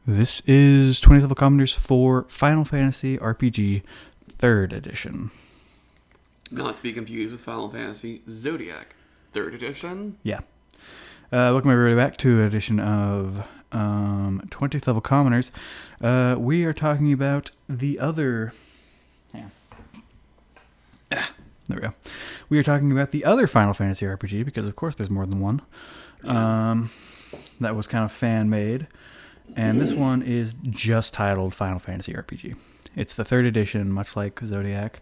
This is 20th level commoners for Final Fantasy RPG 3rd edition. Not to be confused with Final Fantasy Zodiac 3rd edition. Yeah. Welcome everybody back to an edition of 20th level commoners. We are talking about the other... There we go. We are talking about the other Final Fantasy RPG because, of course, there's more than one. That was kind of fan-made. And this one is just titled Final Fantasy RPG. It's the 3rd edition, much like Zodiac.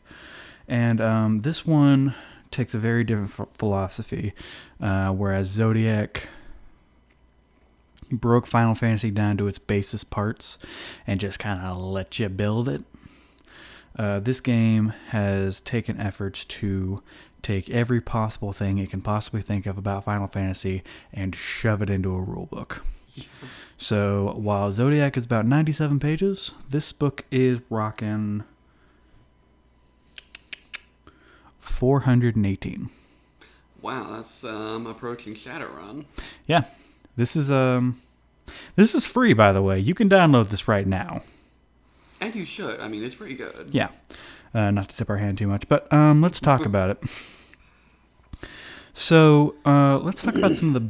And this one takes a very different philosophy, whereas Zodiac broke Final Fantasy down to its basest parts and just kind of let you build it. This game has taken efforts to take every possible thing it can possibly think of about Final Fantasy and shove it into a rulebook. Yeah. So while Zodiac is about 97 pages, this book is rocking 418. Wow, that's approaching Shadowrun. Yeah, this is free, by the way. You can download this right now. And you should. I mean, it's pretty good. Yeah. Not to tip our hand too much, but let's talk about it. So let's talk about some of the...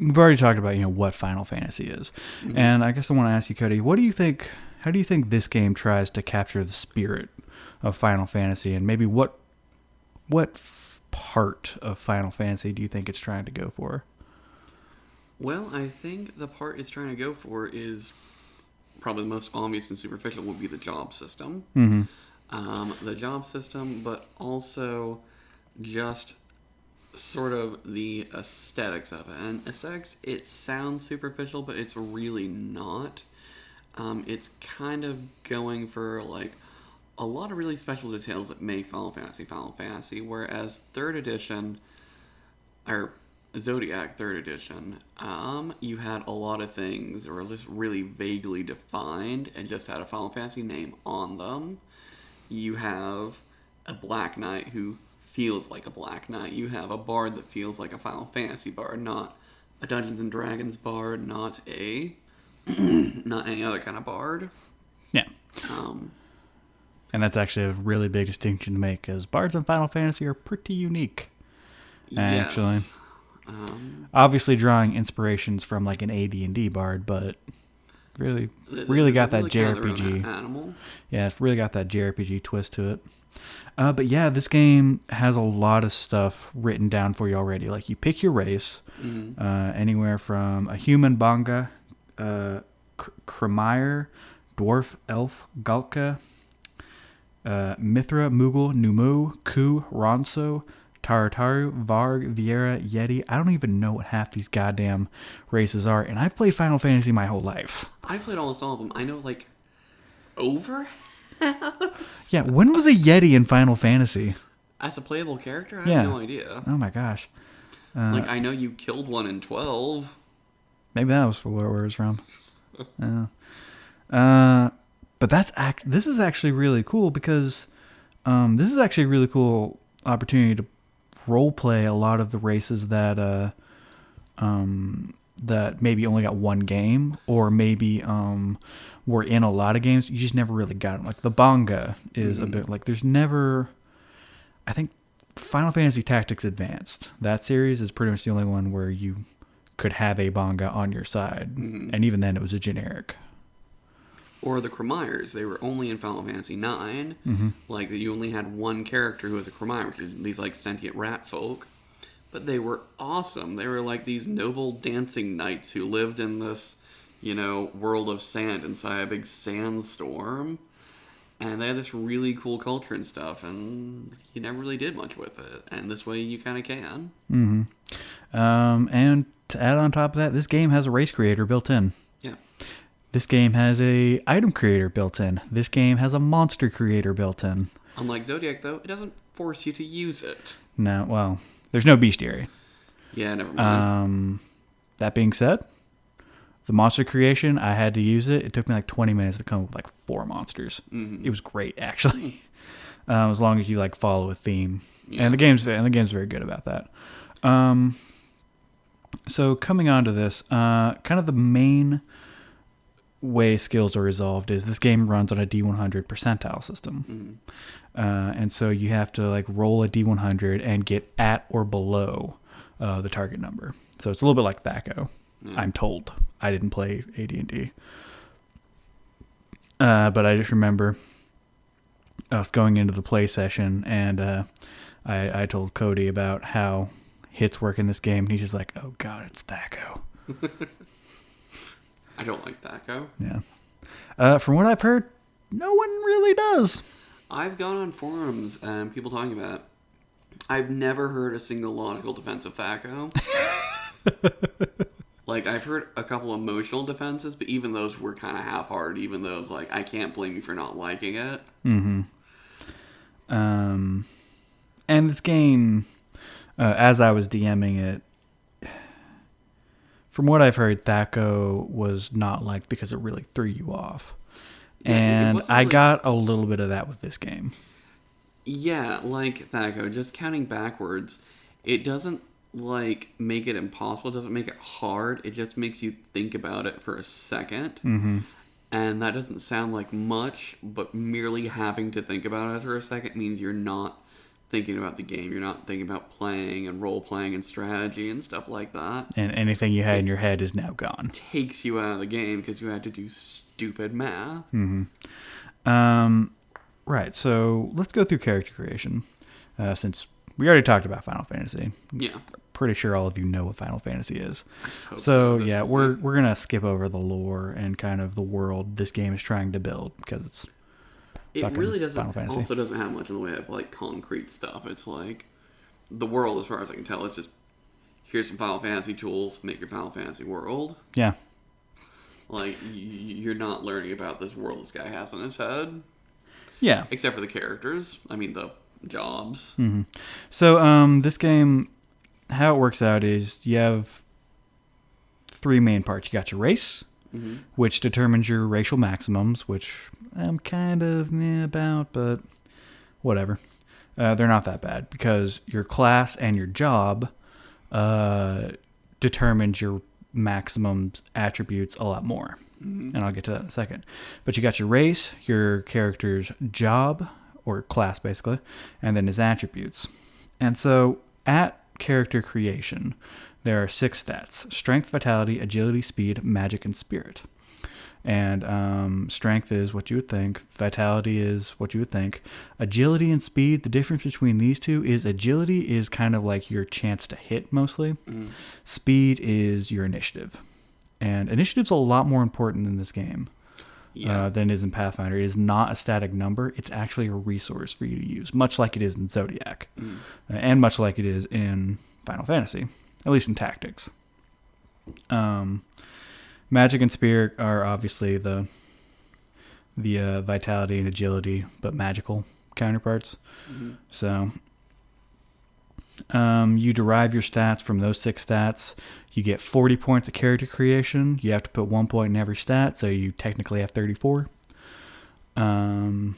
We've already talked about, what Final Fantasy is. Mm-hmm. And I guess I want to ask you, Cody, how do you think this game tries to capture the spirit of Final Fantasy? And maybe what part of Final Fantasy do you think it's trying to go for? Well, I think the part it's trying to go for is... probably the most obvious and superficial would be the job system. Mm-hmm. The job system, but also just sort of the aesthetics of it. And aesthetics, it sounds superficial, but it's really not. It's kind of going for like a lot of really special details that make Final Fantasy, whereas 3rd edition, or Zodiac 3rd edition, you had a lot of things that were just really vaguely defined and just had a Final Fantasy name on them. You have a Black Knight who feels like a Black Knight. You have a bard that feels like a Final Fantasy bard, not a Dungeons and Dragons bard, not a not any other kind of bard. Yeah. And that's actually a really big distinction to make, because bards in Final Fantasy are pretty unique. Actually. Yes. Obviously drawing inspirations from like an AD&D bard, but really got that JRPG animal. Yeah, it's really got that JRPG twist to it. But yeah, this game has a lot of stuff written down for you already. Like, you pick your race, anywhere from a human, Banga, Kremire, Dwarf, Elf, Galka, Mithra, Moogle, Numu, Ku, Ronso, Tartaru, Varg, Viera, Yeti. I don't even know what half these goddamn races are, and I've played Final Fantasy my whole life. I've played almost all of them. I know, like, over? Yeah, when was a Yeti in Final Fantasy? As a playable character? I have no idea. Oh my gosh. I know you killed one in 12. Maybe that was where it was from. But this is actually really cool, because this is actually a really cool opportunity to role play a lot of the races that maybe only got one game, or maybe were in a lot of games. You just never really got them. Like the Banga is a bit like, there's never... I think Final Fantasy Tactics Advanced, that series, is pretty much the only one where you could have a Banga on your side. And even then it was a generic. Or the Kremires, they were only in Final Fantasy IX. Like, you only had one character who was a Kremire, which are these, like, sentient rat folk. But they were awesome. They were like these noble dancing knights who lived in this, world of sand inside a big sandstorm. And they had this really cool culture and stuff, and you never really did much with it. And this way you kind of can. And to add on top of that, this game has a race creator built in. Yeah. This game has a item creator built in. This game has a monster creator built in. Unlike Zodiac, though, it doesn't force you to use it. No, well, there's no bestiary. Yeah, never mind. That being said, the monster creation, I had to use it. It took me like 20 minutes to come up with like 4 monsters. It was great, actually. As long as you like follow a theme. Yeah. And the game's very good about that. So coming on to this, kind of the main way skills are resolved is this game runs on a D100 percentile system. And so you have to like roll a D100 and get at or below the target number. So it's a little bit like THAC0. I'm told. I didn't play AD&D. But I just remember us going into the play session, and I told Cody about how hits work in this game, and he's just like, oh god, it's THAC0. I don't like THAC0. Yeah. From what I've heard, no one really does. I've gone on forums and people talking about it. I've never heard a single logical defense of THAC0. Like, I've heard a couple emotional defenses, but even those were kind of half-hearted. Even those, like, I can't blame you for not liking it. Mm-hmm. And this game, as I was DMing it, from what I've heard, THAC0 was not liked because it really threw you off. Yeah, and I got a little bit of that with this game. Yeah, like THAC0, just counting backwards, it doesn't, like, make it impossible. It doesn't make it hard. It just makes you think about it for a second. Mm-hmm. And that doesn't sound like much, but merely having to think about it for a second means you're not thinking about the game. You're not thinking about playing and role-playing and strategy and stuff like that. And anything you had in your head is now gone. Takes you out of the game because you had to do stupid math. Mm-hmm. Right, so let's go through character creation. Since we already talked about Final Fantasy. Yeah. Pretty sure all of you know what Final Fantasy is. So yeah, we're going to skip over the lore and kind of the world this game is trying to build because it's it really doesn't also doesn't have much in the way of like concrete stuff. It's like the world, as far as I can tell, it's just here's some Final Fantasy tools, make your Final Fantasy world. Yeah. Like you're not learning about this world this guy has in his head. Yeah. Except for the characters. I mean the jobs. Mm-hmm. So this game, how it works out is you have three main parts. You got your race, which determines your racial maximums, which I'm kind of about, but whatever. They're not that bad because your class and your job determines your maximums attributes a lot more. And I'll get to that in a second. But you got your race, your character's job, or class basically, and then his attributes. And so at character creation, there are 6 stats: strength, vitality, agility, speed, magic, and spirit. And strength is what you would think. Vitality is what you would think. Agility and speed, the difference between these two is agility is kind of like your chance to hit mostly. Speed is your initiative. And initiative's a lot more important in this game than it is in Pathfinder. It is not a static number. It's actually a resource for you to use, much like it is in Zodiac. And much like it is in Final Fantasy, at least in tactics. Magic and spirit are obviously the vitality and agility, but magical counterparts. So you derive your stats from those 6 stats. You get 40 points of character creation. You have to put 1 point in every stat, so you technically have 34. And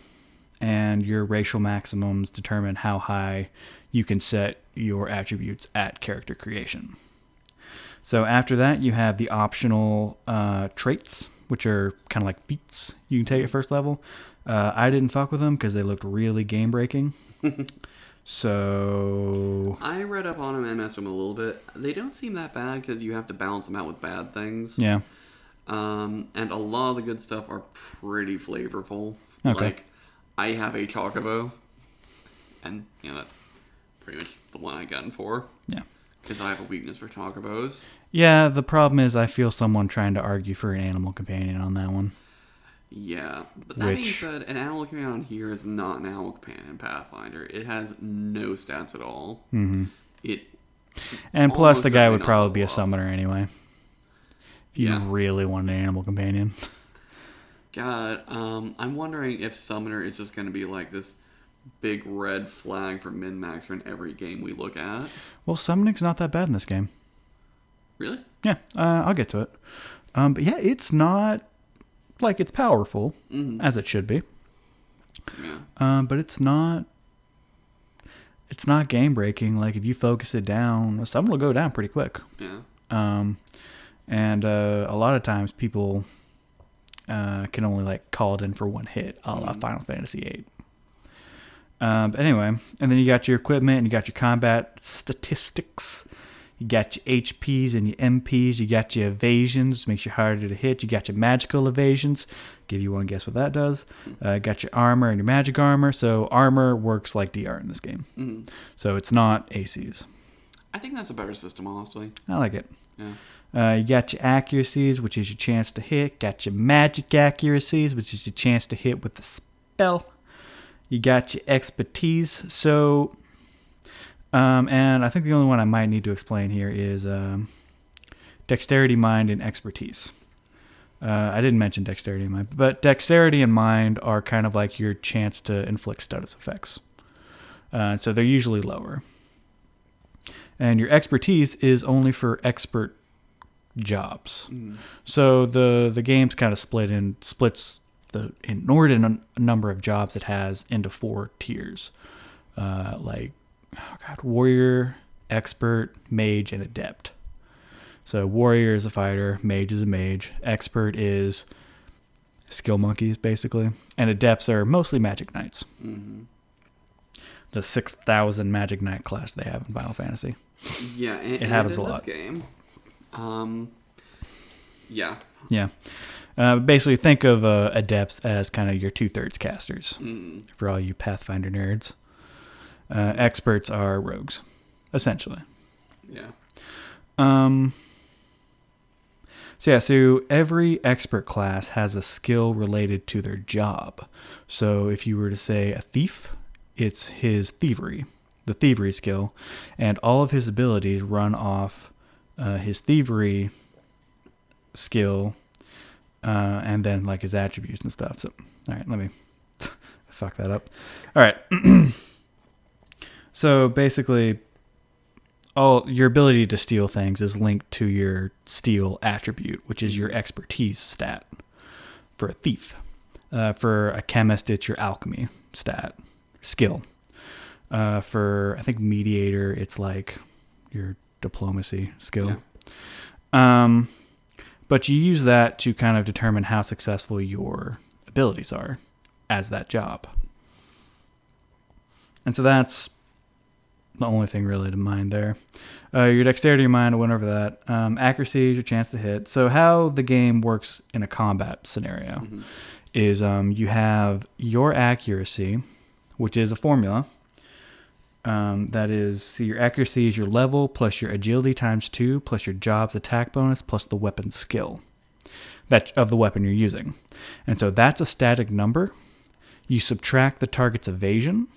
your racial maximums determine how high you can set your attributes at character creation. So after that, you have the optional traits, which are kind of like feats you can take at first level. I didn't fuck with them because they looked really game-breaking. So I read up on them and messed with them a little bit. They don't seem that bad because you have to balance them out with bad things. Yeah. And a lot of the good stuff are pretty flavorful. Okay. Like, I have a chocobo, and that's pretty much the one I got in for. Yeah. Because I have a weakness for chocobos. Yeah, the problem is I feel someone trying to argue for an animal companion on that one. Yeah, but that being said, an animal companion on here is not an animal companion in Pathfinder. It has no stats at all. And plus, the guy would probably be a summoner anyway. If you really want an animal companion. God, I'm wondering if summoner is just going to be like this big red flag for min-maxer in every game we look at. Well, summoning's not that bad in this game. Really? Yeah, I'll get to it. But yeah, it's not like it's powerful as it should be. Yeah. But it's not game breaking. Like if you focus it down, someone will go down pretty quick. Yeah. And a lot of times people can only like call it in for one hit, a la Final Fantasy VIII. But anyway, and then you got your equipment and you got your combat statistics. You got your HPs and your MPs. You got your evasions, which makes you harder to hit. You got your magical evasions. Give you one guess what that does. Got your armor and your magic armor. So armor works like DR in this game. Mm. So it's not ACs. I think that's a better system, honestly. I like it. Yeah. You got your accuracies, which is your chance to hit. Got your magic accuracies, which is your chance to hit with the spell. You got your expertise. So, and I think the only one I might need to explain here is dexterity, mind, and expertise. I didn't mention dexterity and mind, but dexterity and mind are kind of like your chance to inflict status effects. So they're usually lower. And your expertise is only for expert jobs. Mm. So the game's kind of splits the inordinate number of jobs it has into 4 tiers. Warrior, expert, mage, and adept. So warrior is a fighter, mage is a mage, expert is skill monkeys, basically, and adepts are mostly magic knights. Mm-hmm. The 6,000 magic knight class they have in Final Fantasy. Yeah, and it happens a in lot. This game. Yeah. Yeah. Basically, think of adepts as kind of your 2/3 casters for all you Pathfinder nerds. Experts are rogues, essentially. Yeah. So every expert class has a skill related to their job. So if you were to say a thief, it's his thievery, the thievery skill, and all of his abilities run off his thievery skill, and then like his attributes and stuff. So, all right, let me fuck that up. All right. So basically, all your ability to steal things is linked to your steal attribute, which is your expertise stat for a thief. For a chemist, it's your alchemy stat skill. For I think mediator, it's like your diplomacy skill. Yeah. But you use that to kind of determine how successful your abilities are as that job. And so that's the only thing really to mind there. Your dexterity of mind, I went over that. Accuracy is your chance to hit. So how the game works in a combat scenario is you have your accuracy, which is a formula. That is, so your accuracy is your level plus your agility times 2 plus your job's attack bonus plus the weapon skill that of the weapon you're using. And so that's a static number. You subtract the target's evasion,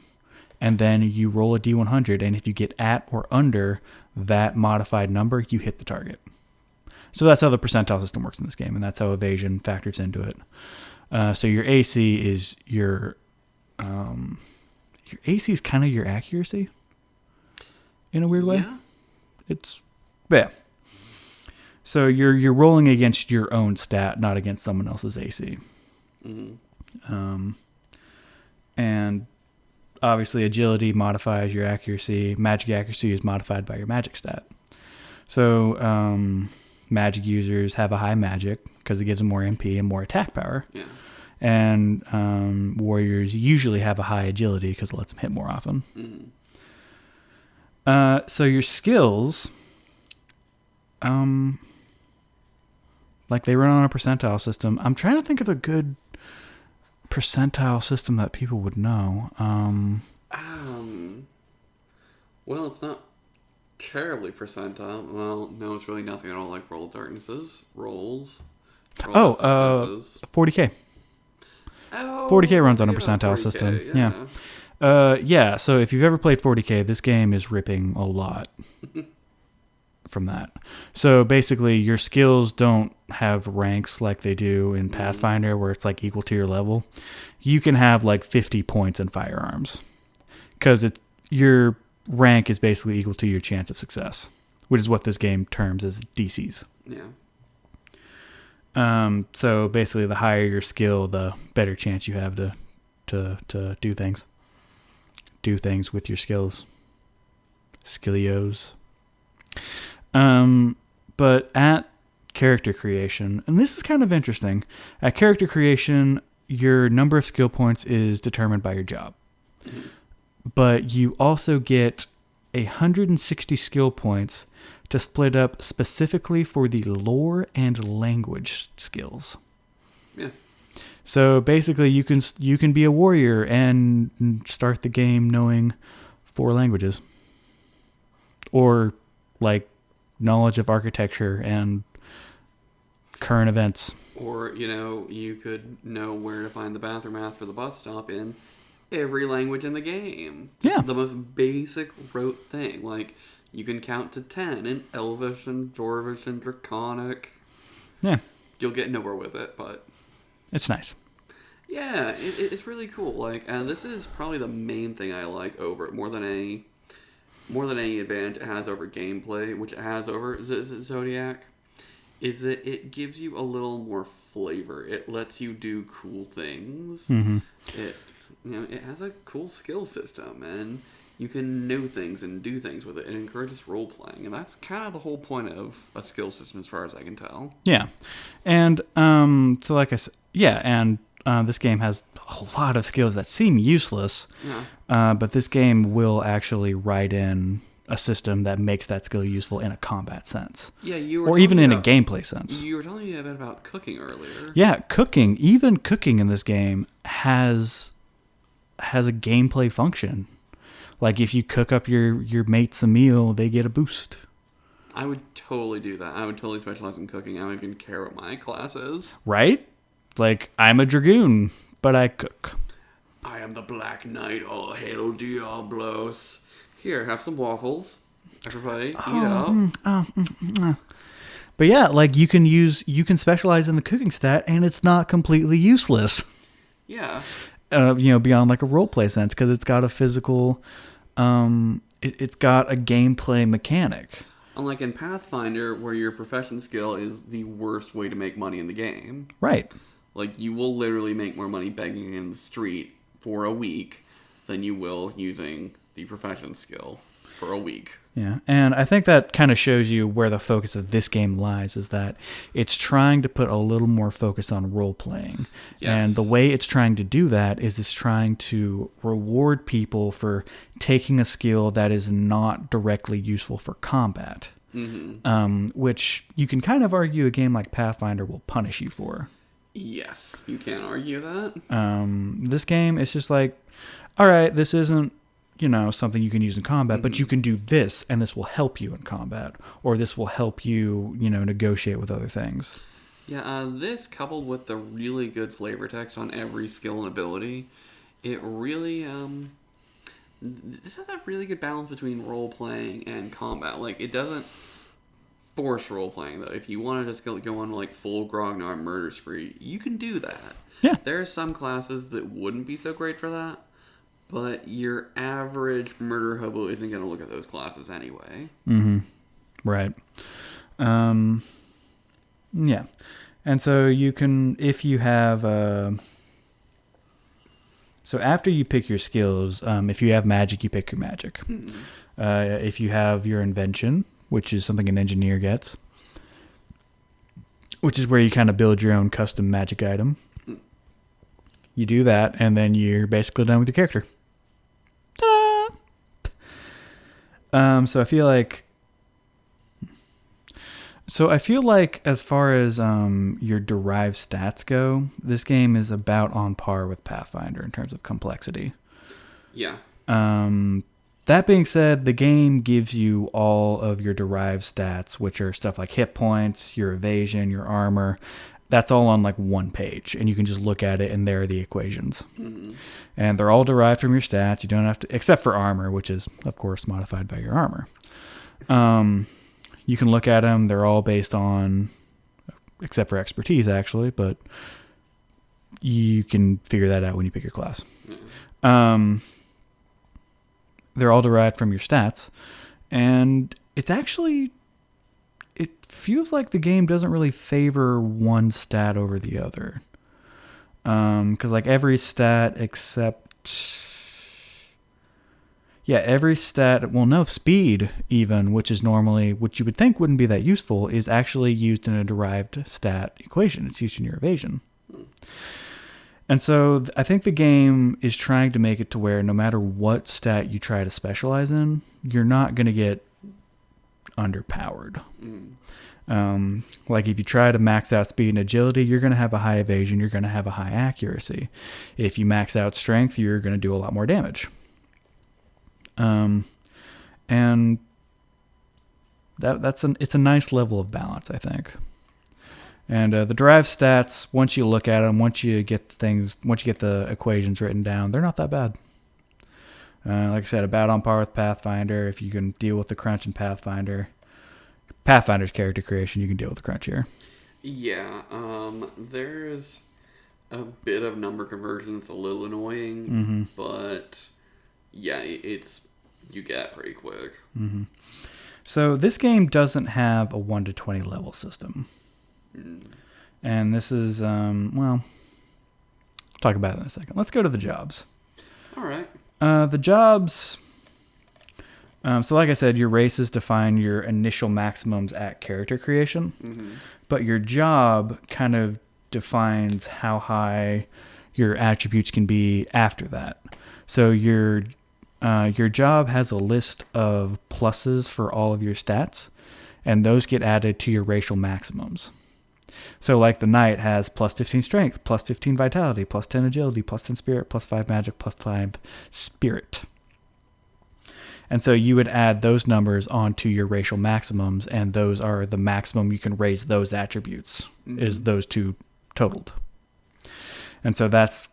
and then you roll a D100, and if you get at or under that modified number, you hit the target. So that's how the percentile system works in this game, and that's how evasion factors into it. So your AC is your AC is kind of your accuracy in a weird way. Yeah. So you're rolling against your own stat, not against someone else's AC. Mm-hmm. And obviously agility modifies your accuracy. Magic accuracy is modified by your magic stat. So magic users have a high magic because it gives them more MP and more attack power. Yeah. And warriors usually have a high agility because it lets them hit more often. Mm-hmm. So your skills, like they run on a percentile system. I'm trying to think of a good percentile system that people would know. Well, it's not terribly percentile. Well, no, it's really nothing at all like Roll of Darknesses, rolls. 40K. Oh, 40K runs on a percentile 40K, system. Yeah. So if you've ever played 40K, this game is ripping a lot from that. So basically, your skills don't have ranks like they do in Pathfinder, where it's like equal to your level. You can have like 50 points in firearms because your rank is basically equal to your chance of success, which is what this game terms as DCs. Yeah. So basically, the higher your skill, the better chance you have to do things. Do things with your skills. Skillios. But at character creation. And this is kind of interesting. At character creation, your number of skill points is determined by your job. But you also get 160 skill points to split up specifically for the lore and language skills. Yeah. So basically, you can be a warrior and start the game knowing 4 languages, or like knowledge of architecture and current events. Or, you could know where to find the bathroom after the bus stop in every language in the game. Yeah. The most basic rote thing. Like, you can count to 10 in Elvish and Dwarvish and Draconic. Yeah. You'll get nowhere with it, but... It's nice. Yeah, it's really cool. Like, this is probably the main thing I like over it, more than any advantage it has over gameplay, which it has over Zodiac, is that it gives you a little more flavor. It lets you do cool things. Mm-hmm. It has a cool skill system, and you can know things and do things with it. It encourages role playing, and that's kind of the whole point of a skill system, as far as I can tell. Yeah, and so like I said, this game has a lot of skills that seem useless. Yeah. But this game will actually write in a system that makes that skill useful in a combat sense. Yeah, you were or even in a gameplay sense. You were telling me a bit about cooking earlier. Yeah, cooking. Even cooking in this game has a gameplay function. Like if you cook up your mates a meal, they get a boost. I would totally do that. I would totally specialize in cooking. I don't even care what my class is. Right? Like, I'm a dragoon, but I cook. I am the Black Knight. All hail Diablos. Here, have some waffles. Everybody, eat up. But yeah, like you can specialize in the cooking stat, and it's not completely useless. Yeah. Beyond like a roleplay sense, because it's got a physical, it's got a gameplay mechanic. Unlike in Pathfinder, where your profession skill is the worst way to make money in the game. Right. Like, you will literally make more money begging in the street for a week than you will using the profession skill for a week. Yeah, and I think that kind of shows you where the focus of this game lies, is that it's trying to put a little more focus on role-playing. Yes. And the way it's trying to do that is it's trying to reward people for taking a skill that is not directly useful for combat. Mm-hmm. Which you can kind of argue a game like Pathfinder will punish you for. Yes, you can't argue that. This game is just like, all right, this isn't, something you can use in combat, but you can do this, and this will help you in combat, or this will help you, negotiate with other things. Yeah, this coupled with the really good flavor text on every skill and ability, it really, this has a really good balance between role-playing and combat. Like, it doesn't force role-playing, though. If you want to just go on, like, full grognard murder spree, you can do that. Yeah. There are some classes that wouldn't be so great for that, but your average murder hobo isn't going to look at those classes anyway. Mm-hmm. Right. Yeah. And so you can, if you have, so after you pick your skills, if you have magic, you pick your magic. Mm-hmm. If you have your invention, which is something an engineer gets, which is where you kind of build your own custom magic item. You do that, and then you're basically done with your character. Ta-da! So I feel like as far as your derived stats go, this game is about on par with Pathfinder in terms of complexity. Yeah. That being said, the game gives you all of your derived stats, which are stuff like hit points, your evasion, your armor. That's all on like one page, and you can just look at it, and there are the equations. Mm-hmm. And they're all derived from your stats. You don't have to, except for armor, which is, of course, modified by your armor. You can look at them. They're all based on, except for expertise, actually, but you can figure that out when you pick your class. Mm-hmm. They're all derived from your stats, and it's actually, it feels like the game doesn't really favor one stat over the other. Because like every stat except, Yeah, every stat, well, no, speed even, which is normally, which you would think wouldn't be that useful, is actually used in a derived stat equation. It's used in your evasion. And so I think the game is trying to make it to where no matter what stat you try to specialize in, you're not going to get underpowered. Like if you try to max out speed and agility, you're going to have a high evasion, you're going to have a high accuracy. If you max out strength, you're going to do a lot more damage. And it's a nice level of balance, I think. And the derived stats, once you look at them, once you get the equations written down, they're not that bad. Like I said, about on par with Pathfinder. If you can deal with the crunch in Pathfinder's character creation, you can deal with the crunch here. Yeah, there's a bit of number conversion that's a little annoying, but yeah, you get pretty quick. So this game doesn't have a 1 to 20 level system. And this is, well, I'll talk about it in a second. Let's go to the jobs. All right. The jobs, so like I said, your races define your initial maximums at character creation, but your job kind of defines how high your attributes can be after that. So your job has a list of pluses for all of your stats, and those get added to your racial maximums. So like the knight has plus 15 strength, plus 15 vitality, plus 10 agility, plus 10 spirit, plus 5 magic, plus 5 spirit. And so you would add those numbers onto your racial maximums, and those are the maximum you can raise those attributes, is those two totaled. And so that's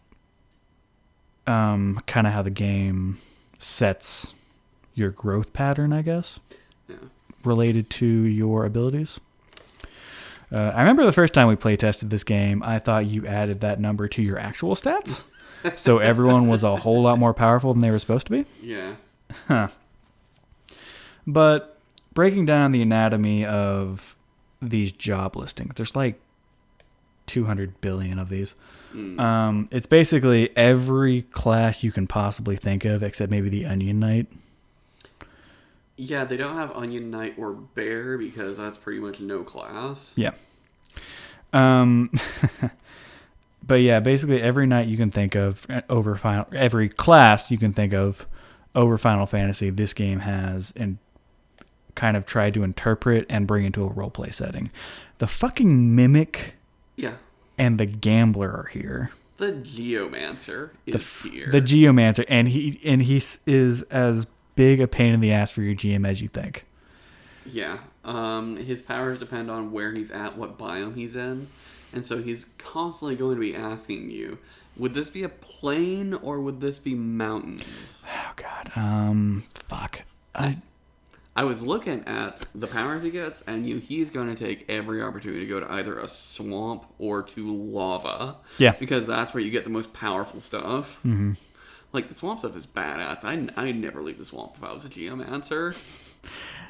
kind of how the game sets your growth pattern, I guess, related to your abilities. I remember the first time we play tested this game, I thought you added that number to your actual stats. So everyone was a whole lot more powerful than they were supposed to be. Yeah. But breaking down the anatomy of these job listings, there's like 200 billion of these. It's basically every class you can possibly think of, except maybe the Onion Knight. Yeah, they don't have Onion Knight or Bear because that's pretty much no class. Yeah. But yeah, basically every knight you can think of every class you can think of over Final Fantasy, this game has and kind of tried to interpret and bring into a roleplay setting. The fucking Mimic and the Gambler are here. The Geomancer is here. The Geomancer, and he is as big a pain in the ass for your GM as you think. Yeah. His powers depend on where he's at, what biome he's in. And so he's constantly going to be asking you, would this be a plain or would this be mountains? Oh, God. Fuck. I was looking at the powers he gets, and he's going to take every opportunity to go to either a swamp or to lava. Yeah. Because that's where you get the most powerful stuff. Mm-hmm. Like, the swamp stuff is badass. I'd never leave the swamp if I was a Geomancer.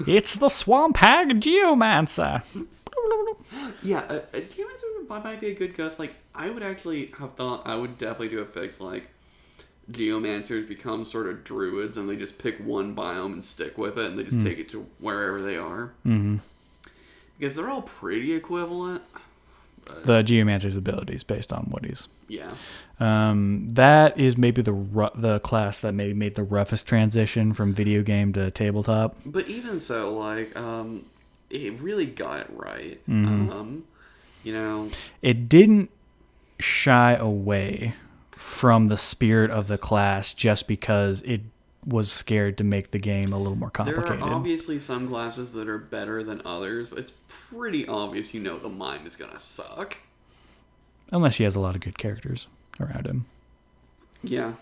It's the Swamp Hag Geomancer. Yeah, a Geomancer might be a good guess. Like, I would actually have thought I would definitely do a fix, like, Geomancers become sort of druids, and they just pick one biome and stick with it, and they just take it to wherever they are. Mm-hmm. Because they're all pretty equivalent. The Geomancer's abilities based on what he's... Yeah. That is maybe the class that maybe made the roughest transition from video game to tabletop. But even so, like, it really got it right. Mm-hmm. You know... It didn't shy away from the spirit of the class just because it was scared to make the game a little more complicated. There are obviously some classes that are better than others, but it's pretty obvious the mime is going to suck. Unless he has a lot of good characters around him. Yeah.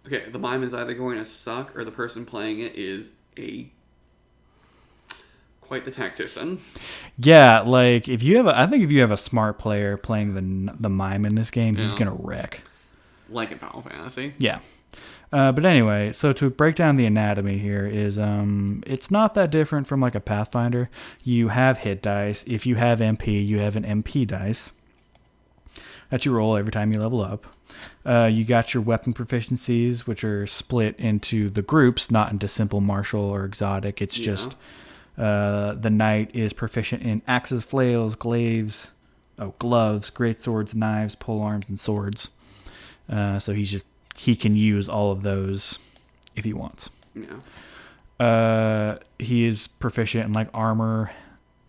Okay, the mime is either going to suck or the person playing it is quite the tactician. Yeah, like I think if you have a smart player playing the mime in this game, he's gonna wreck. Like in Final Fantasy. Yeah. But anyway, so to break down the anatomy here is it's not that different from like a Pathfinder. You have hit dice. If you have MP, you have an MP dice that you roll every time you level up. You got your weapon proficiencies, which are split into the groups, not into simple martial or exotic. It's just the knight is proficient in axes, flails, gloves, greatswords, knives, polearms, and swords. So he can use all of those if he wants. Yeah. He is proficient in like armor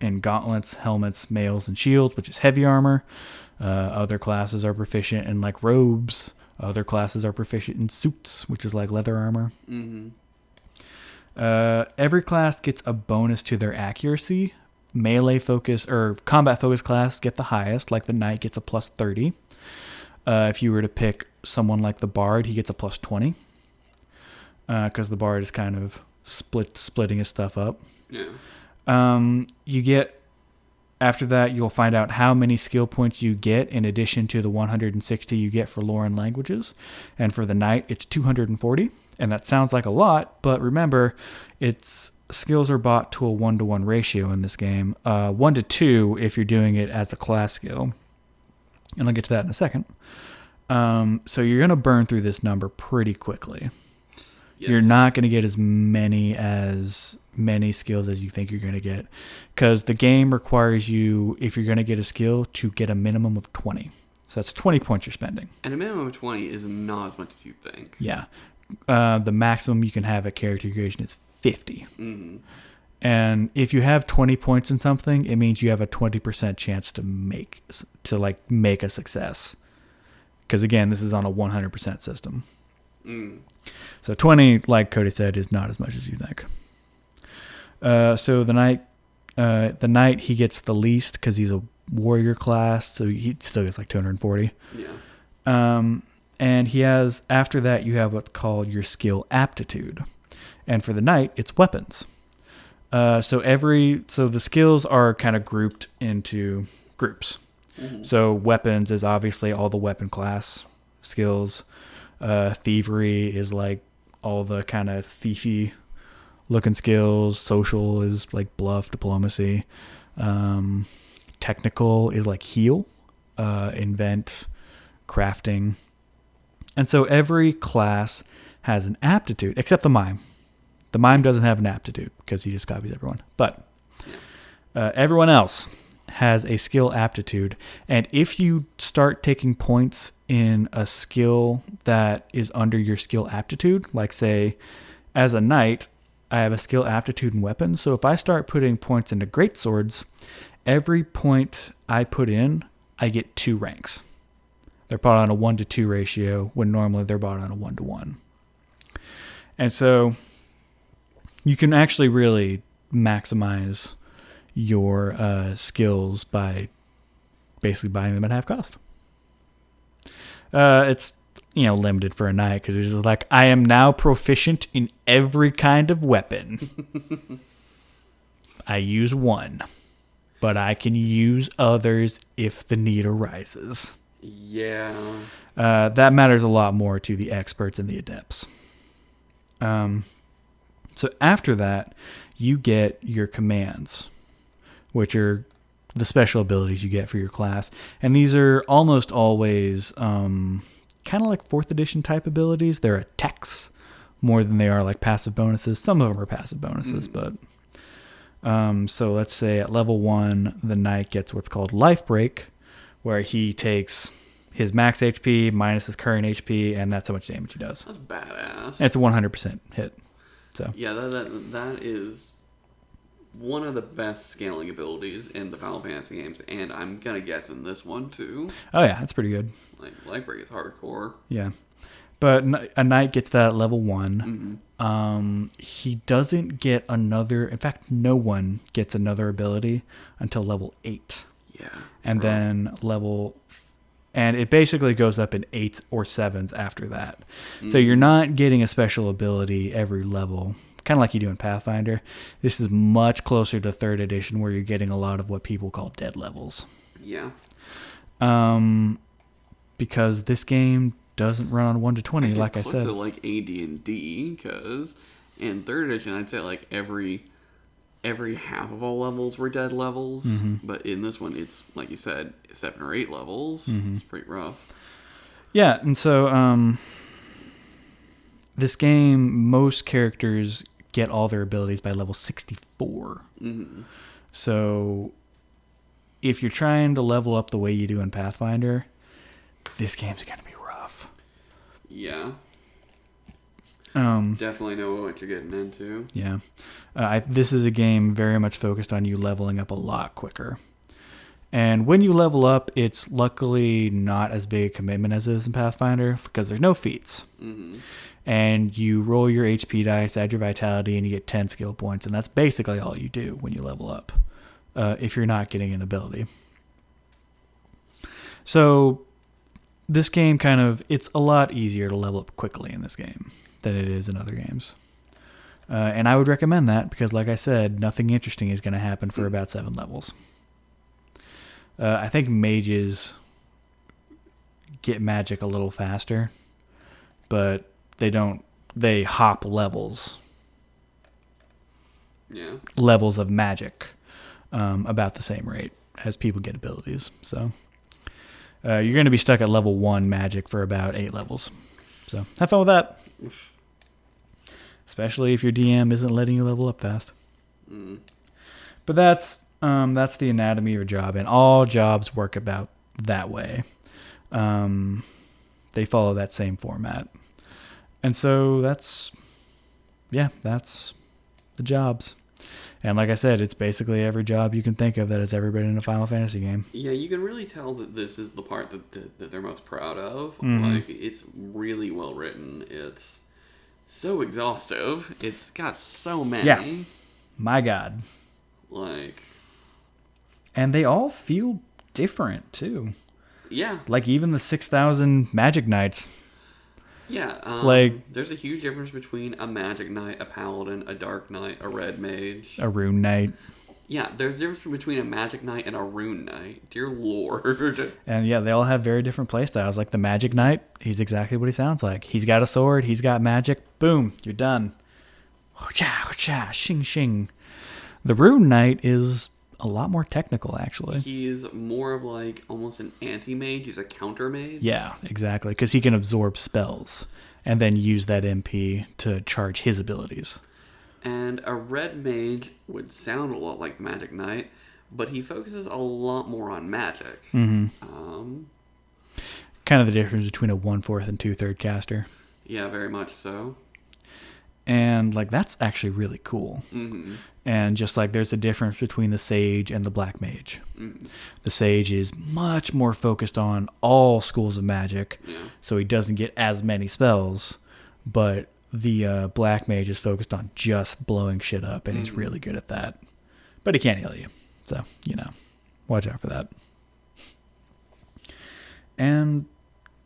and gauntlets, helmets, mails, and shields, which is heavy armor. Other classes are proficient in like robes. Other classes are proficient in suits, which is like leather armor. Mm-hmm. Every class gets a bonus to their accuracy. Melee focus or combat focus class get the highest, like the knight gets a plus 30. If you were to pick someone like the bard, he gets a plus 20. Because the bard is kind of splitting his stuff up. Yeah. You get... After that, you'll find out how many skill points you get in addition to the 160 you get for lore and languages. And for the knight, it's 240. And that sounds like a lot, but remember, skills are bought to a 1-to-1 ratio in this game. 1 to 2 if you're doing it as a class skill. And I'll get to that in a second. So you're going to burn through this number pretty quickly. Yes. You're not going to get as many skills as you think you're going to get, because the game requires you, if you're going to get a skill, to get a minimum of 20. So that's 20 points you're spending. And a minimum of 20 is not as much as you think. Yeah. The maximum you can have at character creation is 50. Mm-hmm. And if you have 20 points in something, it means you have a 20% chance to make a success. Because again, this is on a 100% system. Mm. So 20, like Cody said, is not as much as you think. So the knight, he gets the least because he's a warrior class, so he still gets like 240. Yeah. And he has, after that, you have what's called your skill aptitude. And for the knight, it's weapons. So the skills are kind of grouped into groups. Mm-hmm. So weapons is obviously all the weapon class skills. Thievery is like all the kind of thiefy looking skills. Social is like bluff, diplomacy. Technical is like heal, invent, crafting. And so every class has an aptitude, except the mime. The mime doesn't have an aptitude because he just copies everyone. But everyone else has a skill aptitude. And if you start taking points in a skill that is under your skill aptitude, like say, as a knight, I have a skill aptitude in weapons. So if I start putting points into greatswords, every point I put in, I get 2 ranks. They're bought on a 1-to-2 ratio when normally they're bought on a 1-to-1. And so you can actually really maximize your skills by basically buying them at half cost. It's limited for a knight because it's just like, I am now proficient in every kind of weapon. I use 1, but I can use others if the need arises. Yeah. That matters a lot more to the experts and the adepts. So after that, you get your commands, which are the special abilities you get for your class. And these are almost always kind of like 4th edition type abilities. They're attacks more than they are like passive bonuses. Some of them are passive bonuses, but so let's say at level 1, the knight gets what's called Life Break, where he takes his max HP minus his current HP, and that's how much damage he does. That's badass. And it's a 100% hit. So yeah, that is one of the best scaling abilities in the Final Fantasy games, and I'm gonna guess in this one too. Oh yeah, that's pretty good. Like Life Break is hardcore. Yeah, but a knight gets that at level 1. Mm-hmm. He doesn't get another. In fact, no one gets another ability until level 8. Yeah, and rough. Then and it basically goes up in 8s or 7s after that. So you're not getting a special ability every level, kind of like you do in Pathfinder. This is much closer to 3rd edition, where you're getting a lot of what people call dead levels. Yeah. Because this game doesn't run on 1-to-20, like I said. It's closer to like AD&D, because in 3rd edition, I'd say like every half of all levels were dead levels, but in this one, it's like you said, 7 or 8 levels. It's pretty rough. Yeah, and so this game, most characters get all their abilities by level 64. Mm-hmm. So if you're trying to level up the way you do in Pathfinder, this game's going to be rough. Yeah. Um, Definitely know what you're getting into. Yeah. This is a game very much focused on you leveling up a lot quicker. And when you level up, it's luckily not as big a commitment as it is in Pathfinder because there's no feats. Mm-hmm. And you roll your HP dice, add your vitality, and you get 10 skill points. And that's basically all you do when you level up, if you're not getting an ability. So this game it's a lot easier to level up quickly in this game than it is in other games. And I would recommend that because, like I said, nothing interesting is going to happen for about 7 levels. I think mages get magic a little faster, but they hop levels. Yeah. Levels of magic about the same rate as people get abilities. So you're going to be stuck at level 1 magic for about 8 levels. So have fun with that. Oof. Especially if your DM isn't letting you level up fast. Mm. But that's the anatomy of a job, and all jobs work about that way. They follow that same format. And so that's the jobs. And like I said, it's basically every job you can think of that has ever been in a Final Fantasy game. Yeah, you can really tell that this is the part that they're most proud of. Mm-hmm. Like, it's really well written. It's so exhaustive. It's got so many. Yeah. My God. Like... And they all feel different, too. Yeah. Like, even the 6,000 Magic Knights. Yeah. There's a huge difference between a Magic Knight, a Paladin, a Dark Knight, a Red Mage. A Rune Knight. Yeah, there's a difference between a Magic Knight and a Rune Knight. Dear Lord. And yeah, they all have very different playstyles. Like the Magic Knight, he's exactly what he sounds like. He's got a sword, he's got magic, boom, you're done. Shing shing. The Rune Knight is a lot more technical, actually. He's more of like almost an anti-mage. He's a counter-mage. Yeah, exactly. Because he can absorb spells and then use that MP to charge his abilities. And a Red Mage would sound a lot like the Magic Knight, but he focuses a lot more on magic. Mm-hmm. Kind of the difference between a 1/4 and 2/3 caster. Yeah, very much so. And like that's actually really cool. Mm-hmm. And just like there's a difference between the Sage and the Black Mage. Mm-hmm. The Sage is much more focused on all schools of magic, so he doesn't get as many spells, but the Black Mage is focused on just blowing shit up, and he's really good at that. But he can't heal you, so, watch out for that. And,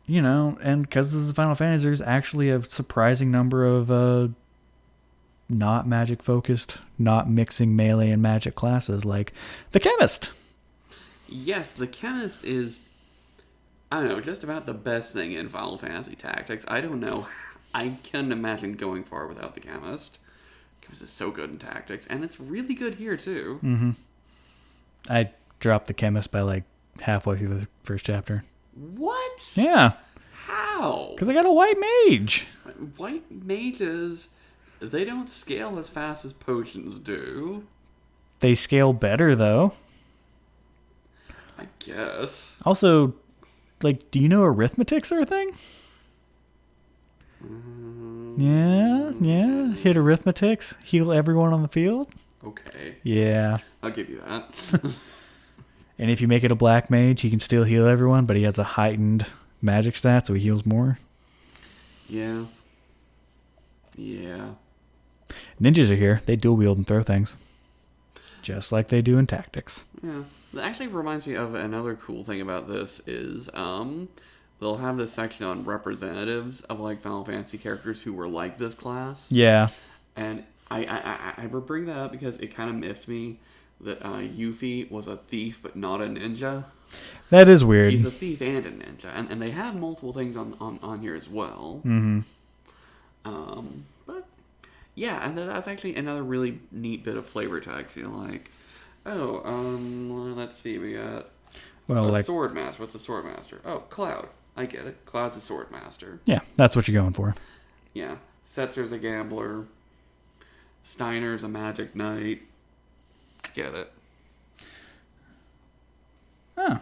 and because this is Final Fantasy, there's actually a surprising number of not magic-focused, not mixing melee and magic classes, like the Chemist. Yes, the Chemist is, I don't know, just about the best thing in Final Fantasy Tactics. I don't know. I can't imagine going far without the Chemist. Chemist is so good in Tactics, and it's really good here, too. Mm-hmm. I dropped the Chemist by, like, halfway through the first chapter. What? Yeah. How? Because I got a white mage. White mages, they don't scale as fast as potions do. They scale better, though. I guess. Also, like, do you know arithmetics are a thing? Yeah. Hit arithmetics, heal everyone on the field. Okay. Yeah. I'll give you that. And if you make it a black mage, he can still heal everyone, but he has a heightened magic stat, so he heals more. Yeah. Yeah. Ninjas are here. They dual wield and throw things. Just like they do in Tactics. Yeah. That actually reminds me of another cool thing about this is they'll have this section on representatives of like Final Fantasy characters who were like this class. Yeah. And I bring that up because it kind of miffed me that Yuffie was a thief but not a ninja. That is weird. He's a thief and a ninja. And they have multiple things on here as well. Mm-hmm. But yeah, and that's actually another really neat bit of flavor text. Like, let's see, we got sword master. What's a sword master? Oh, Cloud. I get it. Cloud's a sword master. Yeah, that's what you're going for. Yeah. Setzer's a gambler. Steiner's a magic knight. I get it. Oh.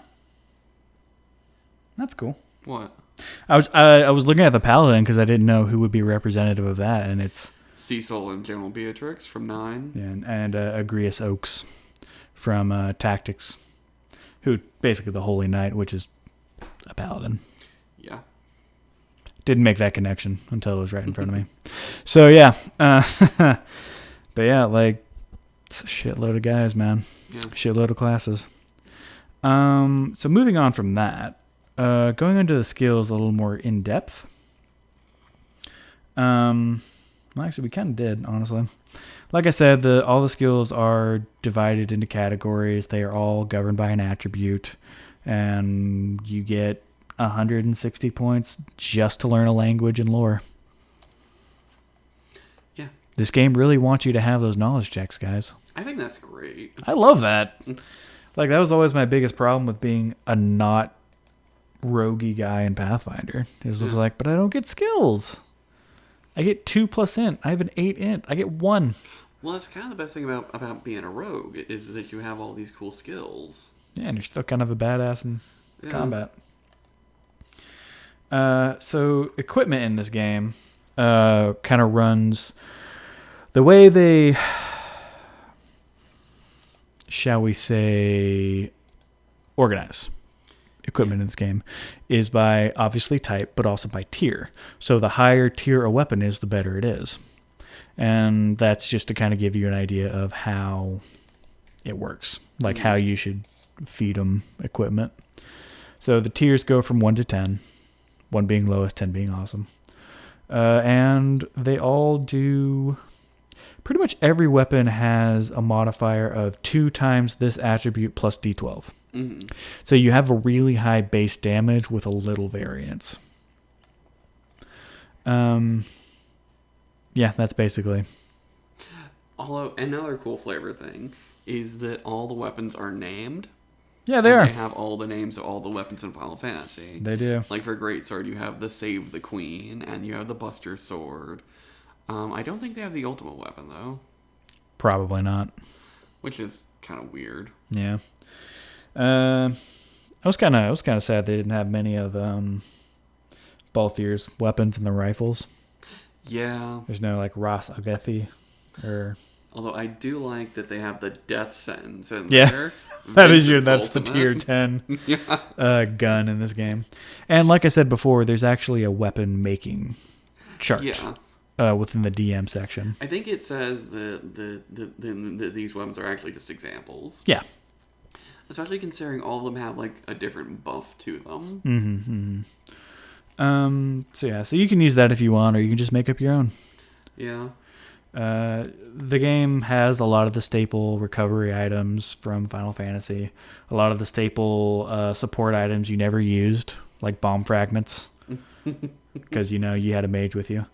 That's cool. What? I was looking at the paladin because I didn't know who would be representative of that, and it's Cecil and General Beatrix from 9. yeah, and Agrius Oaks from Tactics, who basically the Holy Knight, which is a paladin. Yeah. Didn't make that connection until it was right in front of me. So yeah, but yeah, like it's a shitload of guys, man. Yeah. Shitload of classes. So moving on from that, going into the skills a little more in depth. Well, actually, we kind of did, honestly. Like I said, all the skills are divided into categories. They are all governed by an attribute, and you get 160 points just to learn a language and lore. Yeah. This game really wants you to have those knowledge checks, guys. I think that's great. I love that. Like, that was always my biggest problem with being a not roguey guy in Pathfinder. It was like, but I don't get skills. I get 2 plus int. I have an 8 int. I get 1. Well, that's kind of the best thing about being a rogue, is that you have all these cool skills. Yeah, and you're still kind of a badass in combat. So equipment in this game kind of runs the way they, shall we say, organize equipment in this game is by obviously type, but also by tier. So the higher tier a weapon is, the better it is. And that's just to kind of give you an idea of how it works, like how you should feed them equipment. So the tiers go from 1 to 10, 1 being lowest, 10 being awesome. And they all do... Pretty much every weapon has a modifier of 2 times this attribute plus d12. Mm-hmm. So you have a really high base damage with a little variance. Yeah, that's basically. Although, another cool flavor thing is that all the weapons are named. Yeah, they are. They have all the names of all the weapons in Final Fantasy. They do. Like for Greatsword, you have the Save the Queen, and you have the Buster Sword. I don't think they have the ultimate weapon, though. Probably not. Which is kind of weird. Yeah. I was kind of sad they didn't have many of Balthier's weapons and the rifles. Yeah. There's no like Ras Agethi or. Although I do like that they have the death sentence in yeah. there. That's the ultimate. tier 10 yeah. gun in this game. And like I said before, there's actually a weapon making chart. Yeah. Within the DM section. I think it says that these weapons are actually just examples. Yeah. Especially considering all of them have like a different buff to them. Mm-hmm. So you can use that if you want, or you can just make up your own. Yeah. The game has a lot of the staple recovery items from Final Fantasy. A lot of the staple support items you never used, like bomb fragments, because you had a mage with you.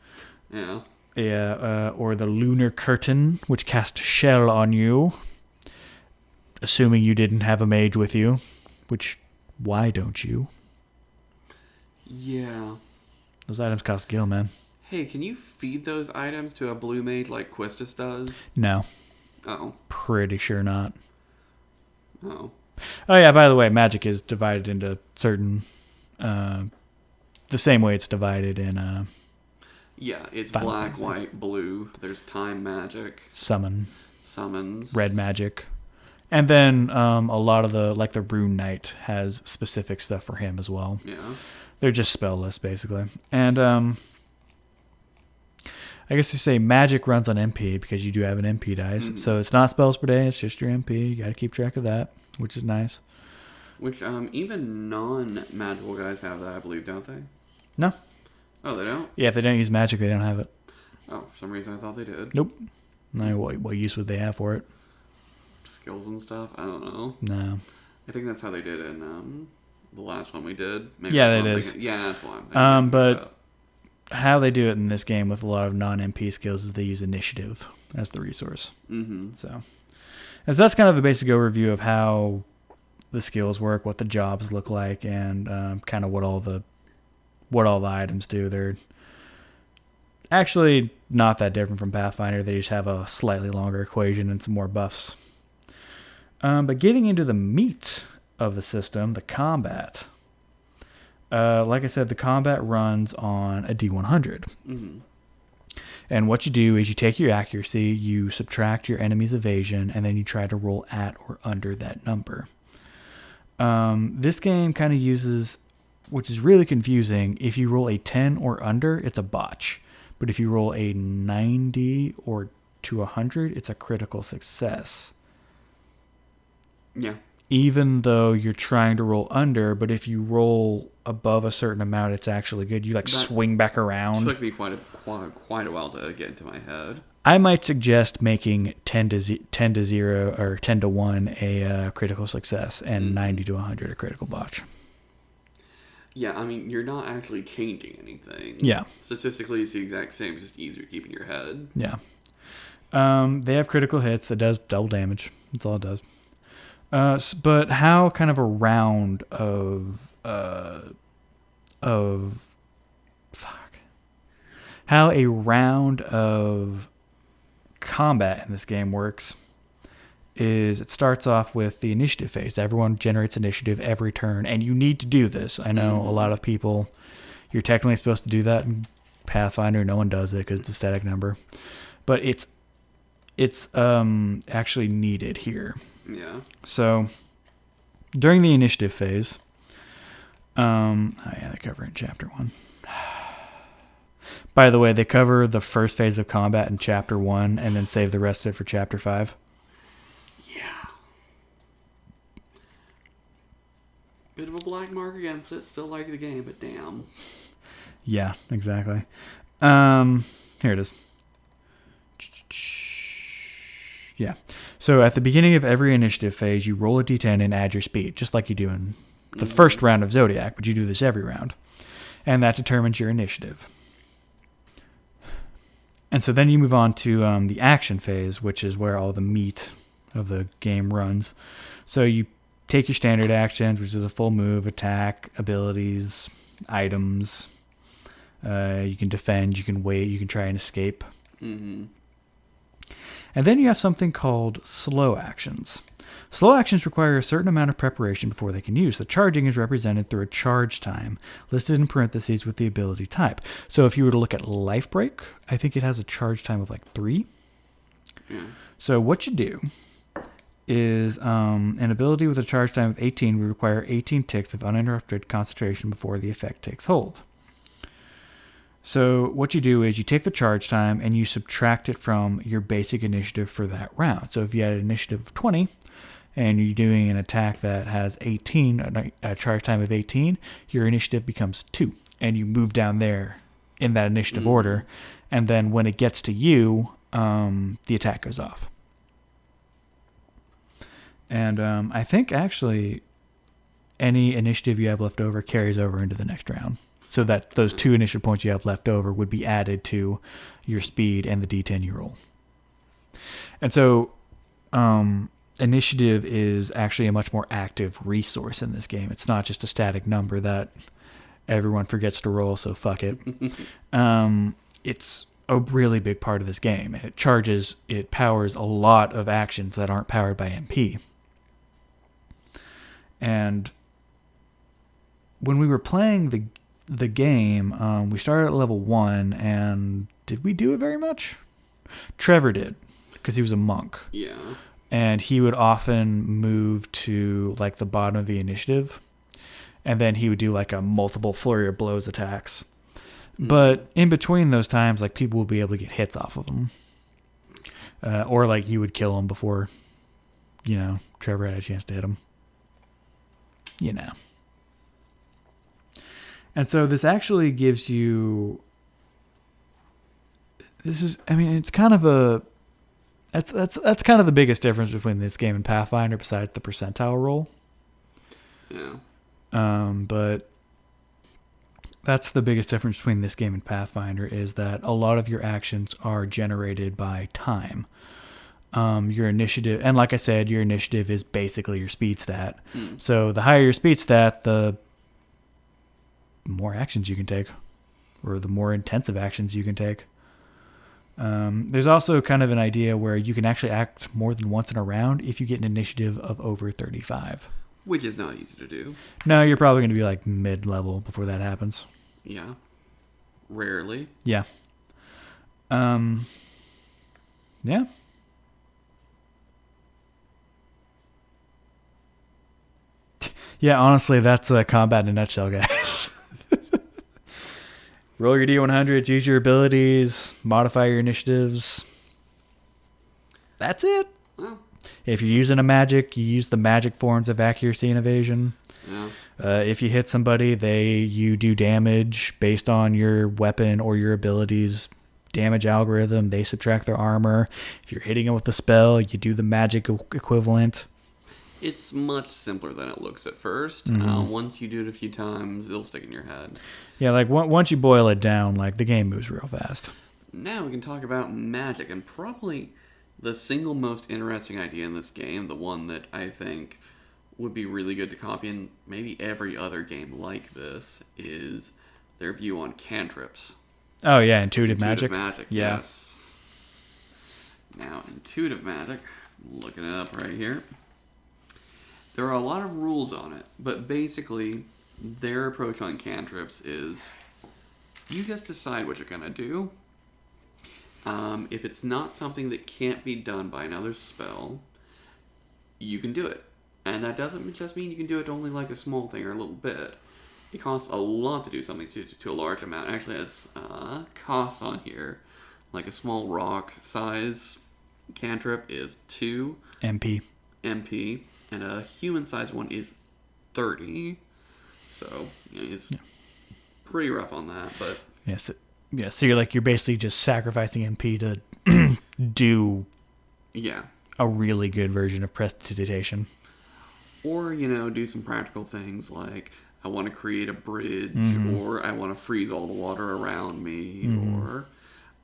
Yeah. Yeah, or the Lunar Curtain, which cast Shell on you, assuming you didn't have a mage with you, which, why don't you? Yeah. Those items cost gil, man. Hey, can you feed those items to a blue mage like Quistis does? No. Oh. Pretty sure not. Oh. Oh, yeah, by the way, magic is divided into certain... the same way it's divided in... Yeah, it's Final black, Fantasy. white, blue. There's time magic. Summons. Red magic. And then a lot of the Rune Knight has specific stuff for him as well. Yeah. They're just spell lists, basically. And I guess you say magic runs on MP because you do have an MP dice. Mm-hmm. So it's not spells per day, it's just your MP. You got to keep track of that, which is nice. Which even non-magical guys have that, I believe, don't they? No. Oh, they don't? Yeah, if they don't use magic, they don't have it. Oh, for some reason I thought they did. Nope. No, what use would they have for it? Skills and stuff? I don't know. No. I think that's how they did in the last one we did. Maybe yeah, it is. Yeah, that's what I'm thinking. But how they do it in this game with a lot of non-MP skills is they use initiative as the resource. Mm-hmm. So that's kind of the basic overview of how the skills work, what the jobs look like, and kind of what all the what all the items do. They're actually not that different from Pathfinder. They just have a slightly longer equation and some more buffs. But getting into the meat of the system, the combat. Like I said, the combat runs on a D100. Mm-hmm. And what you do is you take your accuracy, you subtract your enemy's evasion, and then you try to roll at or under that number. This game kind of uses, which is really confusing, if you roll a 10 or under, it's a botch. But if you roll a 90 or to 100, it's a critical success. Yeah. Even though you're trying to roll under, but if you roll above a certain amount, it's actually good. You swing back around. It took me quite a while to get into my head. I might suggest making 10 to 0 or 10 to 1 a critical success and 90 to 100 a critical botch. Yeah, I mean, you're not actually changing anything. Yeah. Statistically, it's the exact same. It's just easier to keep in your head. Yeah. They have critical hits that does double damage. That's all it does. But how kind of a round how a round of combat in this game works is it starts off with the initiative phase. Everyone generates initiative every turn, and you need to do this. I know a lot of people, you're technically supposed to do that in Pathfinder. No one does it because it's a static number. But it's actually needed here. Yeah. So during the initiative phase, they cover it in chapter 1. By the way, they cover the first phase of combat in chapter 1 and then save the rest of it for chapter 5. Yeah. Bit of a black mark against it. Still like the game, but damn. Yeah, exactly. Here it is. Yeah. So at the beginning of every initiative phase, you roll a d10 and add your speed, just like you do in the first round of Zodiac, but you do this every round. And that determines your initiative. And so then you move on to the action phase, which is where all the meat of the game runs. So you take your standard actions, which is a full move, attack, abilities, items. You can defend, you can wait, you can try and escape. Mm-hmm. And then you have something called slow actions. Slow actions require a certain amount of preparation before they can use. The charging is represented through a charge time, listed in parentheses with the ability type. So if you were to look at Life Break, I think it has a charge time of like 3. Yeah. So what you do is an ability with a charge time of 18 would require 18 ticks of uninterrupted concentration before the effect takes hold. So what you do is you take the charge time and you subtract it from your basic initiative for that round. So if you had an initiative of 20 and you're doing an attack that has 18, a charge time of 18, your initiative becomes 2. And you move down there in that initiative order. And then when it gets to you, the attack goes off. And I think actually any initiative you have left over carries over into the next round. So that those 2 initiative points you have left over would be added to your speed and the D10 you roll. And so initiative is actually a much more active resource in this game. It's not just a static number that everyone forgets to roll, so fuck it. It's a really big part of this game. And it powers a lot of actions that aren't powered by MP. And when we were playing the game, we started at level 1, and did we do it very much? Trevor did, because he was a monk. Yeah. And he would often move to like the bottom of the initiative, and then he would do like a multiple flurry of blows attacks. But in between those times, like people would be able to get hits off of him, or like you would kill him before, Trevor had a chance to hit him. And so this actually gives you, it's kind of that's kind of the biggest difference between this game and Pathfinder besides the percentile roll. Yeah. But that's the biggest difference between this game and Pathfinder is that a lot of your actions are generated by time. Your initiative, and like I said, your initiative is basically your speed stat. So the higher your speed stat, the more actions you can take, or the more intensive actions you can take. There's also kind of an idea where you can actually act more than once in a round if you get an initiative of over 35. Which is not easy to do. No, you're probably going to be like mid-level before that happens. Yeah. Rarely. Yeah. Yeah. Yeah, honestly, that's combat in a nutshell, guys. Roll your D100s, use your abilities, modify your initiatives. That's it. Well, If you're using a magic, you use the magic forms of accuracy and evasion. yeah. If you hit somebody, you do damage based on your weapon or your abilities damage algorithm. They subtract their armor. If you're hitting them with a spell, you do the magic equivalent. It's much simpler than it looks at first. Once you do it a few times, it'll stick in your head. Yeah, like once you boil it down, like the game moves real fast. Now we can talk about magic, and probably the single most interesting idea in this game, the one that I think would be really good to copy in maybe every other game like this, is their view on cantrips. Oh yeah, intuitive magic. Yeah. Yes. Now, intuitive magic, I'm looking it up right here. There are a lot of rules on it, but basically, their approach on cantrips is you just decide what you're going to do. If it's not something that can't be done by another spell, you can do it. And that doesn't just mean you can do it only like a small thing or a little bit. It costs a lot to do something to a large amount. It actually has costs on here. Like a small rock size cantrip is 2 MP. And a human-sized one is 30. So, it's pretty rough on that, but... Yes. Yeah, so you're basically just sacrificing MP to do a really good version of prestidigitation. Or, do some practical things like I want to create a bridge, or I want to freeze all the water around me, or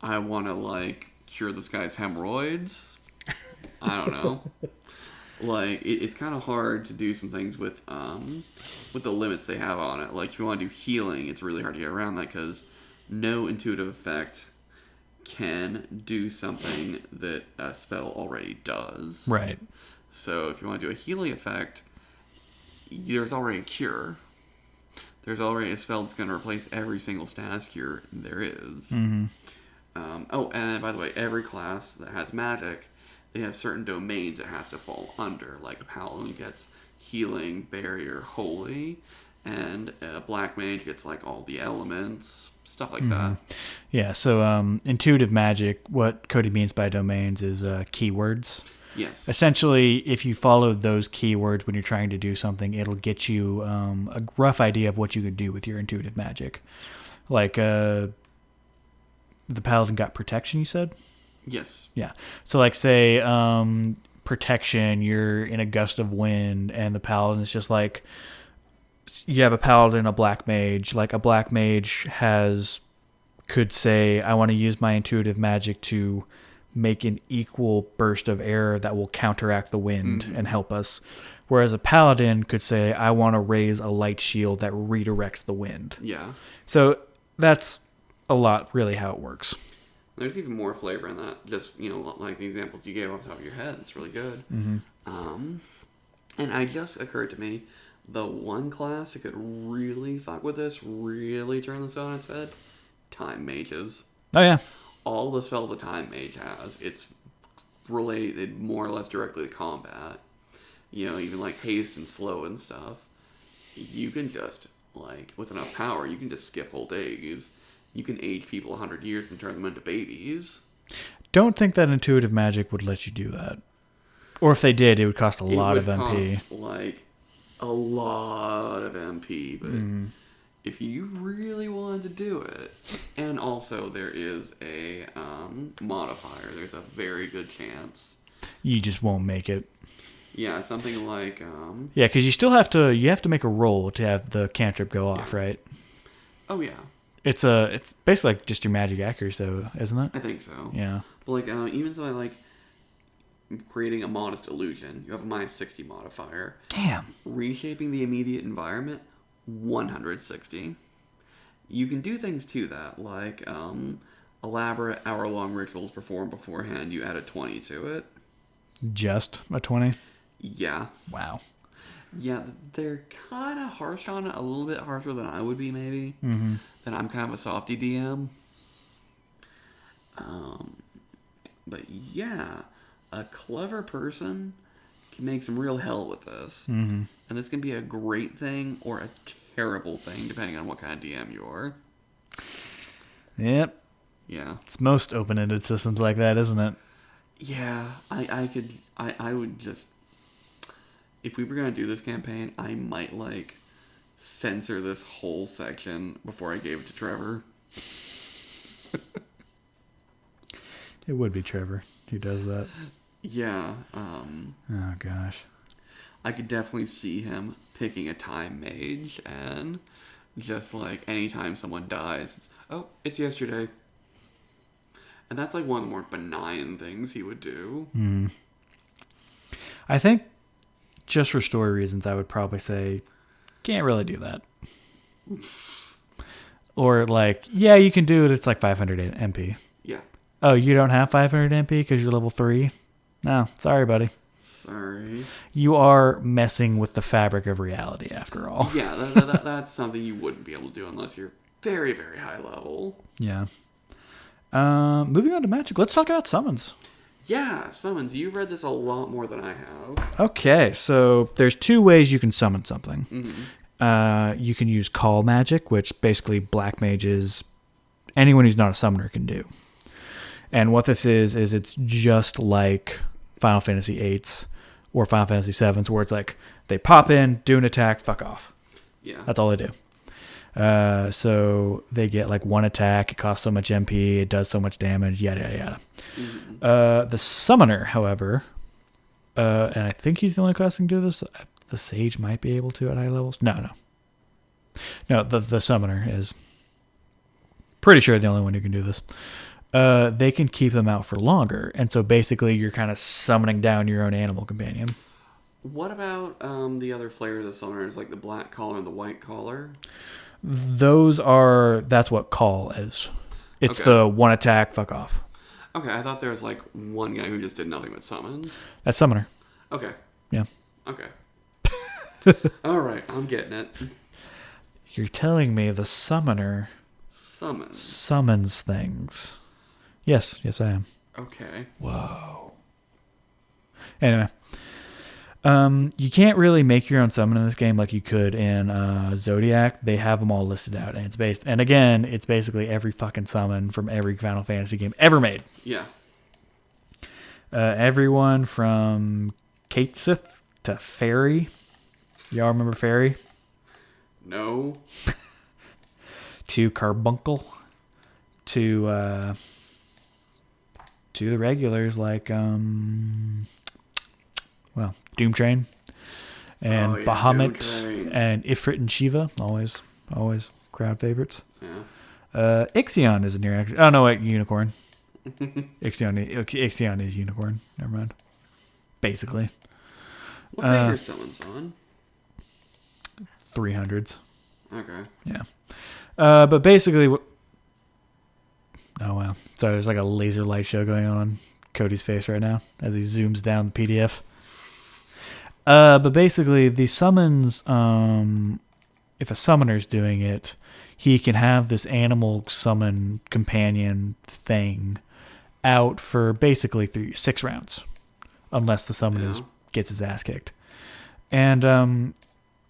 I want to, cure this guy's hemorrhoids. I don't know. It's kind of hard to do some things with the limits they have on it. Like, if you want to do healing, it's really hard to get around that because no intuitive effect can do something that a spell already does. Right. So, if you want to do a healing effect, there's already a cure. There's already a spell that's going to replace every single status cure there is. And by the way, every class that has magic, they have certain domains it has to fall under. Like a paladin gets healing, barrier, holy, and a black mage gets all the elements, stuff like that. Yeah, so intuitive magic, what Cody means by domains is keywords. Yes. Essentially, if you follow those keywords when you're trying to do something, it'll get you a rough idea of what you could do with your intuitive magic. Like, the paladin got protection, you said? Yes. Yeah. So, say, protection, you're in a gust of wind, and the paladin is just you have a paladin, a black mage. A black mage could say, I want to use my intuitive magic to make an equal burst of air that will counteract the wind and help us. Whereas a paladin could say, I want to raise a light shield that redirects the wind. Yeah. So that's a lot really how it works. There's even more flavor in that. Just, like the examples you gave off the top of your head. It's really good. And it just occurred to me, the one class that could really fuck with this, really turn this on its head, time mages. Oh, yeah. All the spells a time mage has, it's related more or less directly to combat. Even haste and slow and stuff. You can just, with enough power, you can just skip whole days. You can age people 100 years and turn them into babies. Don't think that intuitive magic would let you do that. Or if they did, it would cost a lot of MP. It would cost, a lot of MP, but if you really wanted to do it, and also there is a modifier, there's a very good chance. You just won't make it. Yeah, something like... yeah, because you have to make a roll to have the cantrip go off, right? Oh, yeah. It's basically just your magic accuracy, though, isn't it? I think so. Yeah. But even so, creating a modest illusion, you have a minus 60 modifier. Damn. Reshaping the immediate environment, 160. You can do things to that, like elaborate hour-long rituals performed beforehand. You add a 20 to it. Just a 20? Yeah. Wow. Yeah, they're kind of harsh on it, a little bit harsher than I would be, maybe. Mm-hmm. Then I'm kind of a softy DM. But yeah, a clever person can make some real hell with this. Mm-hmm. And this can be a great thing or a terrible thing, depending on what kind of DM you are. Yep. Yeah. It's most open-ended systems like that, isn't it? Yeah, I would just, if we were going to do this campaign, I might, like, censor this whole section before I gave it to Trevor. It would be Trevor who does that. Yeah. Oh, gosh. I could definitely see him picking a time mage and just, like, anytime someone dies, it's yesterday. And that's, like, one of the more benign things he would do. Mm. I think, just for story reasons, I would probably say, can't really do that. Or, like, yeah, you can do it. It's like 500 MP. Yeah. Oh, you don't have 500 MP because you're level 3? No, sorry, buddy. Sorry. You are messing with the fabric of reality, after all. Yeah, that's something you wouldn't be able to do unless you're very, very high level. Yeah. Moving on to magic. Let's talk about summons. Yeah, summons. You've read this a lot more than I have. Okay, so there's 2 ways you can summon something. Mm-hmm. You can use call magic, which basically black mages, anyone who's not a summoner can do. And what this is it's just like Final Fantasy VIII's or Final Fantasy VII's, where it's like they pop in, do an attack, fuck off. Yeah. That's all they do. So they get like 1 attack, it costs so much MP, it does so much damage, yada, yada, yada. Mm-hmm. The summoner, however, and I think he's the only class that can do this. The sage might be able to at high levels. No, the summoner is pretty sure the only one who can do this. They can keep them out for longer, and so basically you're kind of summoning down your own animal companion. What about the other flavors of summoners, like the black collar and the white collar? That's what call is. It's Okay. the 1 attack, fuck off. Okay, I thought there was like one guy who just did nothing but summons. That's summoner. Okay. Yeah. Okay. All right, I'm getting it. You're telling me the summoner summons things. Yes, I am. Okay. Whoa. Anyway. You can't really make your own summon in this game like you could in Zodiac. They have them all listed out, and it's basically every fucking summon from every Final Fantasy game ever made. Yeah. Everyone from Katesith to Fairy. Y'all remember Fairy? No. To Carbuncle. To the regulars like Doom Train and Bahamut Doom Train. and Ifrit and Shiva, always crowd favorites. Yeah. Ixion isn't here actually. Oh no, wait, Unicorn. Ixion is Unicorn. Never mind. Basically. What page are summons on? 300s. Okay. Yeah. But basically, oh wow. Sorry, there's like a laser light show going on Cody's face right now as he zooms down the PDF. But basically, the summons, if a summoner's doing it, he can have this animal summon companion thing out for basically 6 rounds, unless the summoner gets his ass kicked. And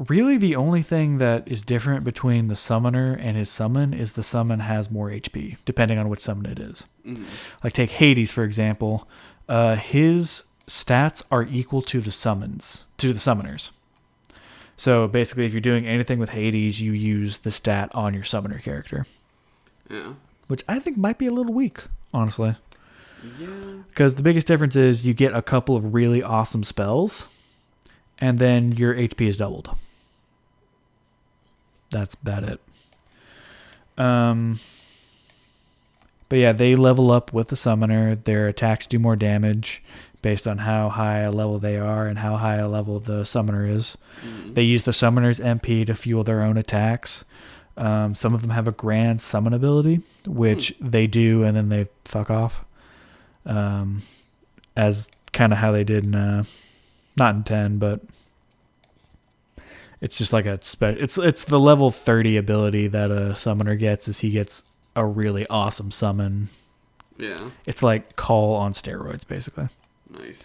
really, the only thing that is different between the summoner and his summon is the summon has more HP, depending on which summon it is. Mm-hmm. Like take Hades, for example. His stats are equal to the summoners. So basically, if you're doing anything with Hades, you use the stat on your summoner character. Yeah. Which I think might be a little weak, honestly. Yeah. Because the biggest difference is you get a couple of really awesome spells, and then your HP is doubled. That's about it. But yeah, they level up with the summoner. Their attacks do more damage based on how high a level they are and how high a level the summoner is. Mm-hmm. They use the summoner's MP to fuel their own attacks. Some of them have a grand summon ability, which they do, and then they fuck off. As kind of how they did in, not in 10, but it's just like it's the level 30 ability that a summoner gets, is he gets a really awesome summon. Yeah. It's like call on steroids, basically. Nice.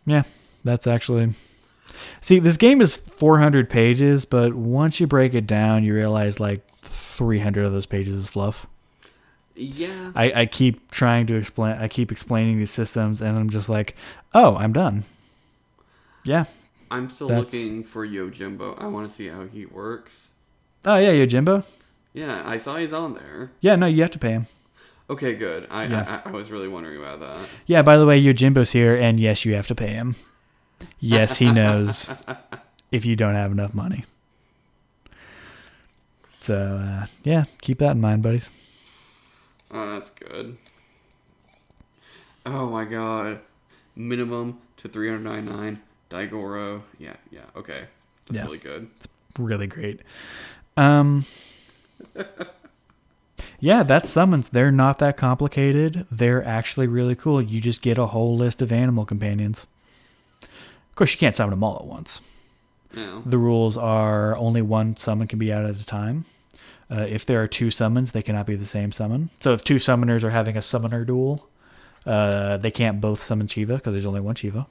Yeah, that's actually... See, this game is 400 pages, but once you break it down, you realize like 300 of those pages is fluff. Yeah. I keep trying to explain... I keep explaining these systems, and I'm just like, oh, I'm done. Yeah. I'm still looking for Yojimbo. I want to see how he works. Oh, yeah, Yojimbo? Yeah, I saw he's on there. Yeah, no, you have to pay him. Okay, good. I was really wondering about that. Yeah, by the way, Yojimbo's here, and yes, you have to pay him. Yes, he knows if you don't have enough money. So, yeah, keep that in mind, buddies. Oh, that's good. Oh my god. Minimum to 399. Daigoro. Yeah, okay. That's really good. It's really great. Yeah, that's summons. They're not that complicated. They're actually really cool. You just get a whole list of animal companions. Of course, you can't summon them all at once. No. The rules are only one summon can be out at a time. If there are two summons, they cannot be the same summon. So if two summoners are having a summoner duel, they can't both summon Shiva because there's only one Shiva.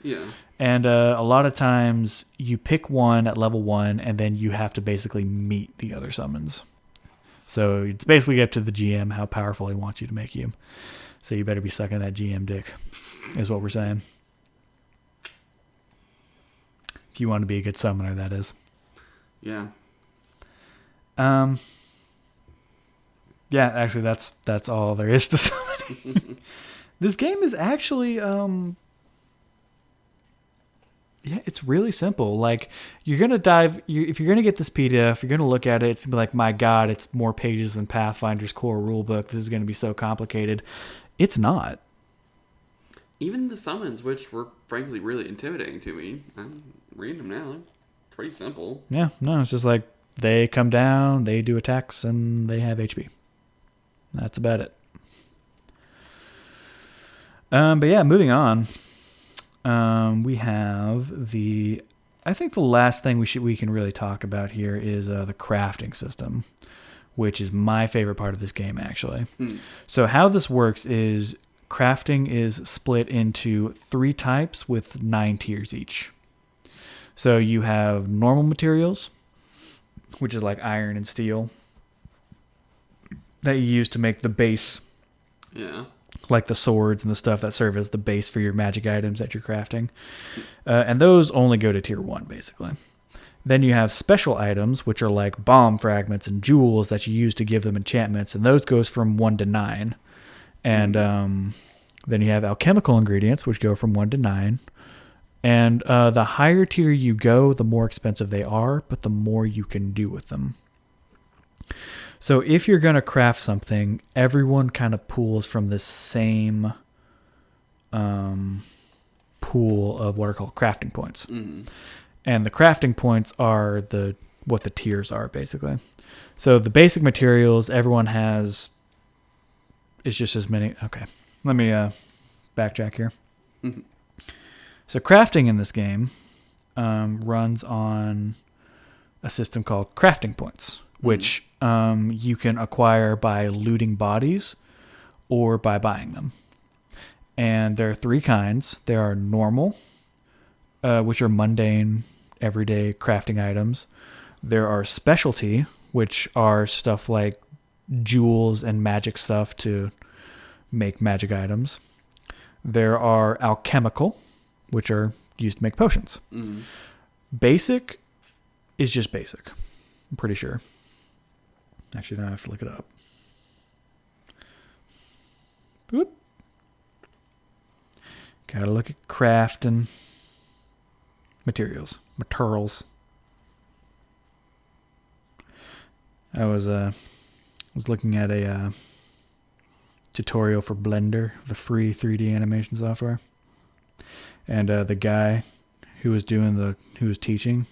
Yeah. And a lot of times you pick one at level 1 and then you have to basically meet the other summons. So it's basically up to the GM how powerful he wants you to make you. So you better be sucking that GM dick, is what we're saying. If you want to be a good summoner, that is. Yeah. Yeah, actually that's all there is to summoning. This game is actually yeah, it's really simple. Like, you're going to if you're going to get this PDF, you're going to look at it, it's going to be like, my God, it's more pages than Pathfinder's core rulebook. This is going to be so complicated. It's not. Even the summons, which were frankly really intimidating to me, I'm reading them now. They're pretty simple. Yeah, no, it's just like, they come down, they do attacks, and they have HP. That's about it. But yeah, moving on. We have I think the last thing we can really talk about here is the crafting system, which is my favorite part of this game, actually. So how this works is crafting is split into 3 types with 9 tiers each. So you have normal materials, which is like iron and steel, that you use to make the base. Yeah. Like the swords and the stuff that serve as the base for your magic items that you're crafting. And those only go to tier 1, basically. Then you have special items, which are like bomb fragments and jewels that you use to give them enchantments, and those goes from 1 to 9. And then you have alchemical ingredients, which go from 1 to 9. And the higher tier you go, the more expensive they are, but the more you can do with them. So if you're going to craft something, everyone kind of pools from the same pool of what are called crafting points. Mm-hmm. And the crafting points are what the tiers are, basically. So the basic materials everyone has is just as many. Okay, let me backtrack here. Mm-hmm. So crafting in this game runs on a system called crafting points, which you can acquire by looting bodies or by buying them. And there are 3 kinds. There are normal, which are mundane, everyday crafting items. There are specialty, which are stuff like jewels and magic stuff to make magic items. There are alchemical, which are used to make potions. Mm-hmm. Basic is just basic, I'm pretty sure. Actually, now I have to look it up. Boop. Gotta look at craft and materials. I was looking at a tutorial for Blender, the free 3D animation software. And the guy who was teaching,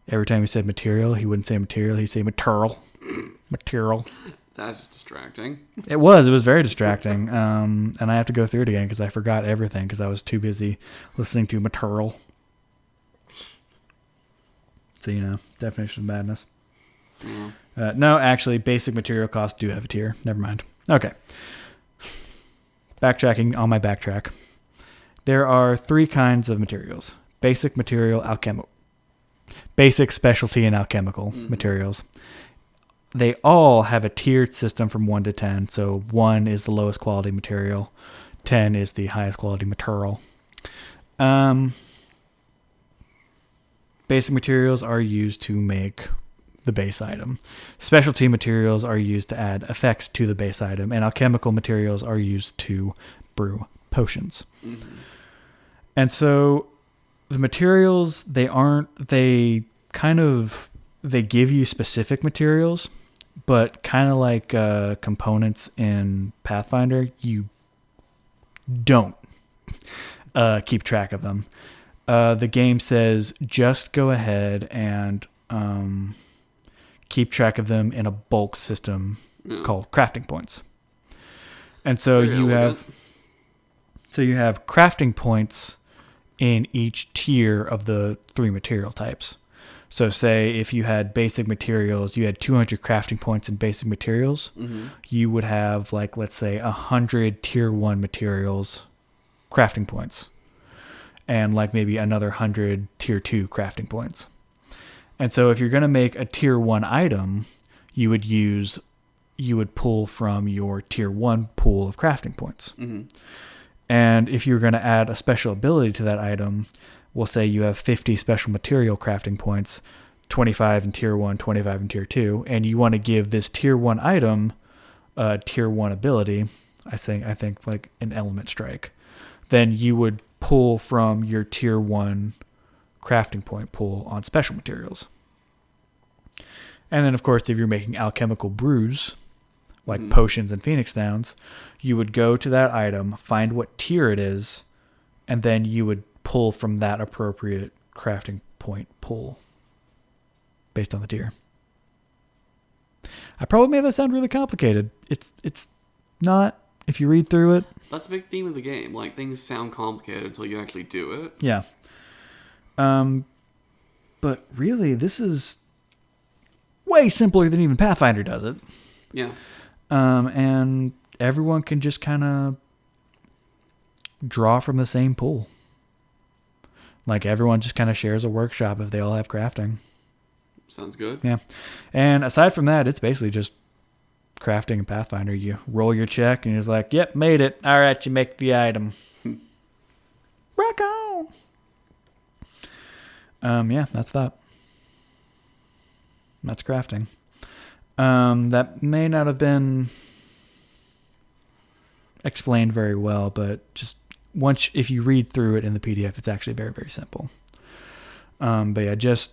Every time he said material, he wouldn't say material. He'd say material. Material. That's just distracting. It was very distracting. And I have to go through it again because I forgot everything because I was too busy listening to material. So, definition of madness. Yeah. No, actually, basic material costs do have a tier. Never mind. Okay. Backtracking on my backtrack. There are 3 kinds of materials. Basic material, alchemical. Basic, specialty, and alchemical materials. They all have a tiered system from 1 to 10. So 1 is the lowest quality material. 10 is the highest quality material. Basic materials are used to make the base item. Specialty materials are used to add effects to the base item. And alchemical materials are used to brew potions. Mm-hmm. And so the materials, they give you specific materials, but kind of like components in Pathfinder, you don't keep track of them. The game says just go ahead and keep track of them in a bulk system called crafting points. And so you have crafting points in each tier of the 3 material types. So say if you had basic materials, you had 200 crafting points in basic materials, you would have let's say 100 tier 1 materials crafting points and maybe another 100 tier 2 crafting points. And so if you're going to make a tier 1 item, you would pull from your tier 1 pool of crafting points. Mm-hmm. And if you're going to add a special ability to that item, we'll say you have 50 special material crafting points, 25 in tier 1, 25 in tier 2, and you want to give this tier 1 item a tier 1 ability, I think like an element strike, then you would pull from your tier 1 crafting point pool on special materials. And then, of course, if you're making alchemical brews, like potions and phoenix downs, you would go to that item, find what tier it is, and then you would pull from that appropriate crafting point pool based on the tier. I probably made that sound really complicated. It's not if you read through it. That's a big theme of the game. Things sound complicated until you actually do it. Yeah. But really, this is way simpler than even Pathfinder does it. Yeah. And everyone can just kind of draw from the same pool. Everyone just kind of shares a workshop if they all have crafting. Sounds good. Yeah. And aside from that, it's basically just crafting in Pathfinder. You roll your check and you're just like, yep, made it. All right, you make the item. Rock on. Yeah, that's that. That's crafting. That may not have been explained very well, but just if you read through it in the PDF, it's actually very, very simple. But yeah, just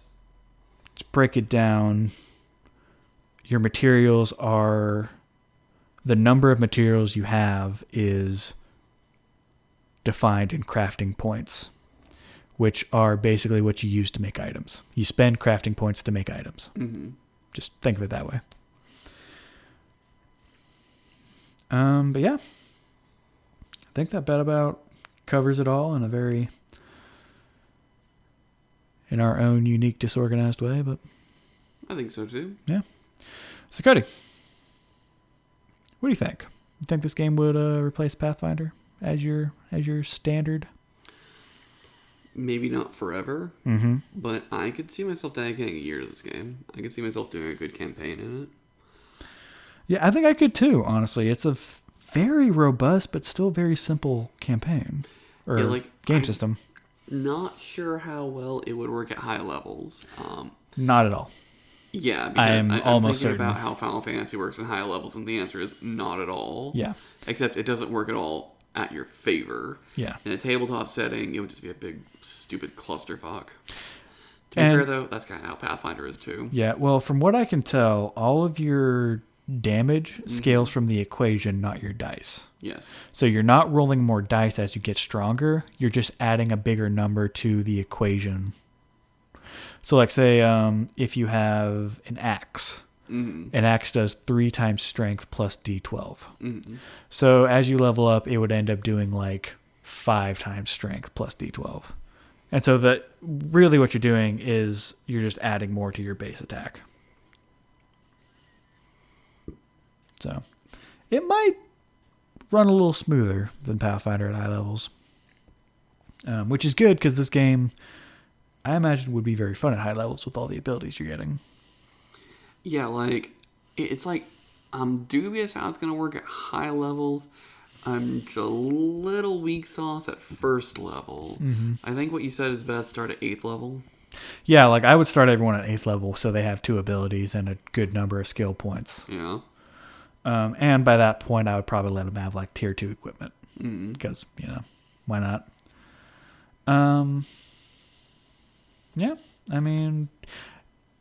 to break it down, your materials are, the number of materials you have is defined in crafting points, which are basically what you use to make items. You spend crafting points to make items. Mm-hmm. Just think of it that way. But yeah, I think that about covers it all in our own unique, disorganized way. But I think so too. Yeah. So Cody, what do you think? You think this game would replace Pathfinder as your standard? Maybe not forever, but I could see myself dedicating a year to this game. I could see myself doing a good campaign in it. Yeah, I think I could too, honestly. It's a very robust but still very simple campaign or game system. Not sure how well it would work at high levels. Not at all. Yeah, because I'm almost thinking certain about how Final Fantasy works at high levels, and the answer is not at all. Yeah. Except it doesn't work at all at your favor. Yeah. In a tabletop setting, it would just be a big, stupid clusterfuck. To be fair, though, that's kind of how Pathfinder is, too. Yeah, well, from what I can tell, all of your damage scales from the equation, not your dice. Yes. So you're not rolling more dice as you get stronger. You're just adding a bigger number to the equation. So, like, say if you have an axe, an axe does 3 times strength plus d12. So, as you level up, it would end up doing like 5 times strength plus d12. And so, that really what you're doing is you're just adding more to your base attack. So, it might run a little smoother than Pathfinder at high levels, which is good because this game, I imagine, would be very fun at high levels with all the abilities you're getting. Yeah, like, it's like, I'm dubious how it's going to work at high levels. I'm just a little weak sauce at first level. I think what you said is best start at 8th level. Yeah, like, I would start everyone at 8th level so they have 2 abilities and a good number of skill points. Yeah. And by that point, I would probably let them have, like, tier 2 equipment. Because, why not? Yeah, I mean,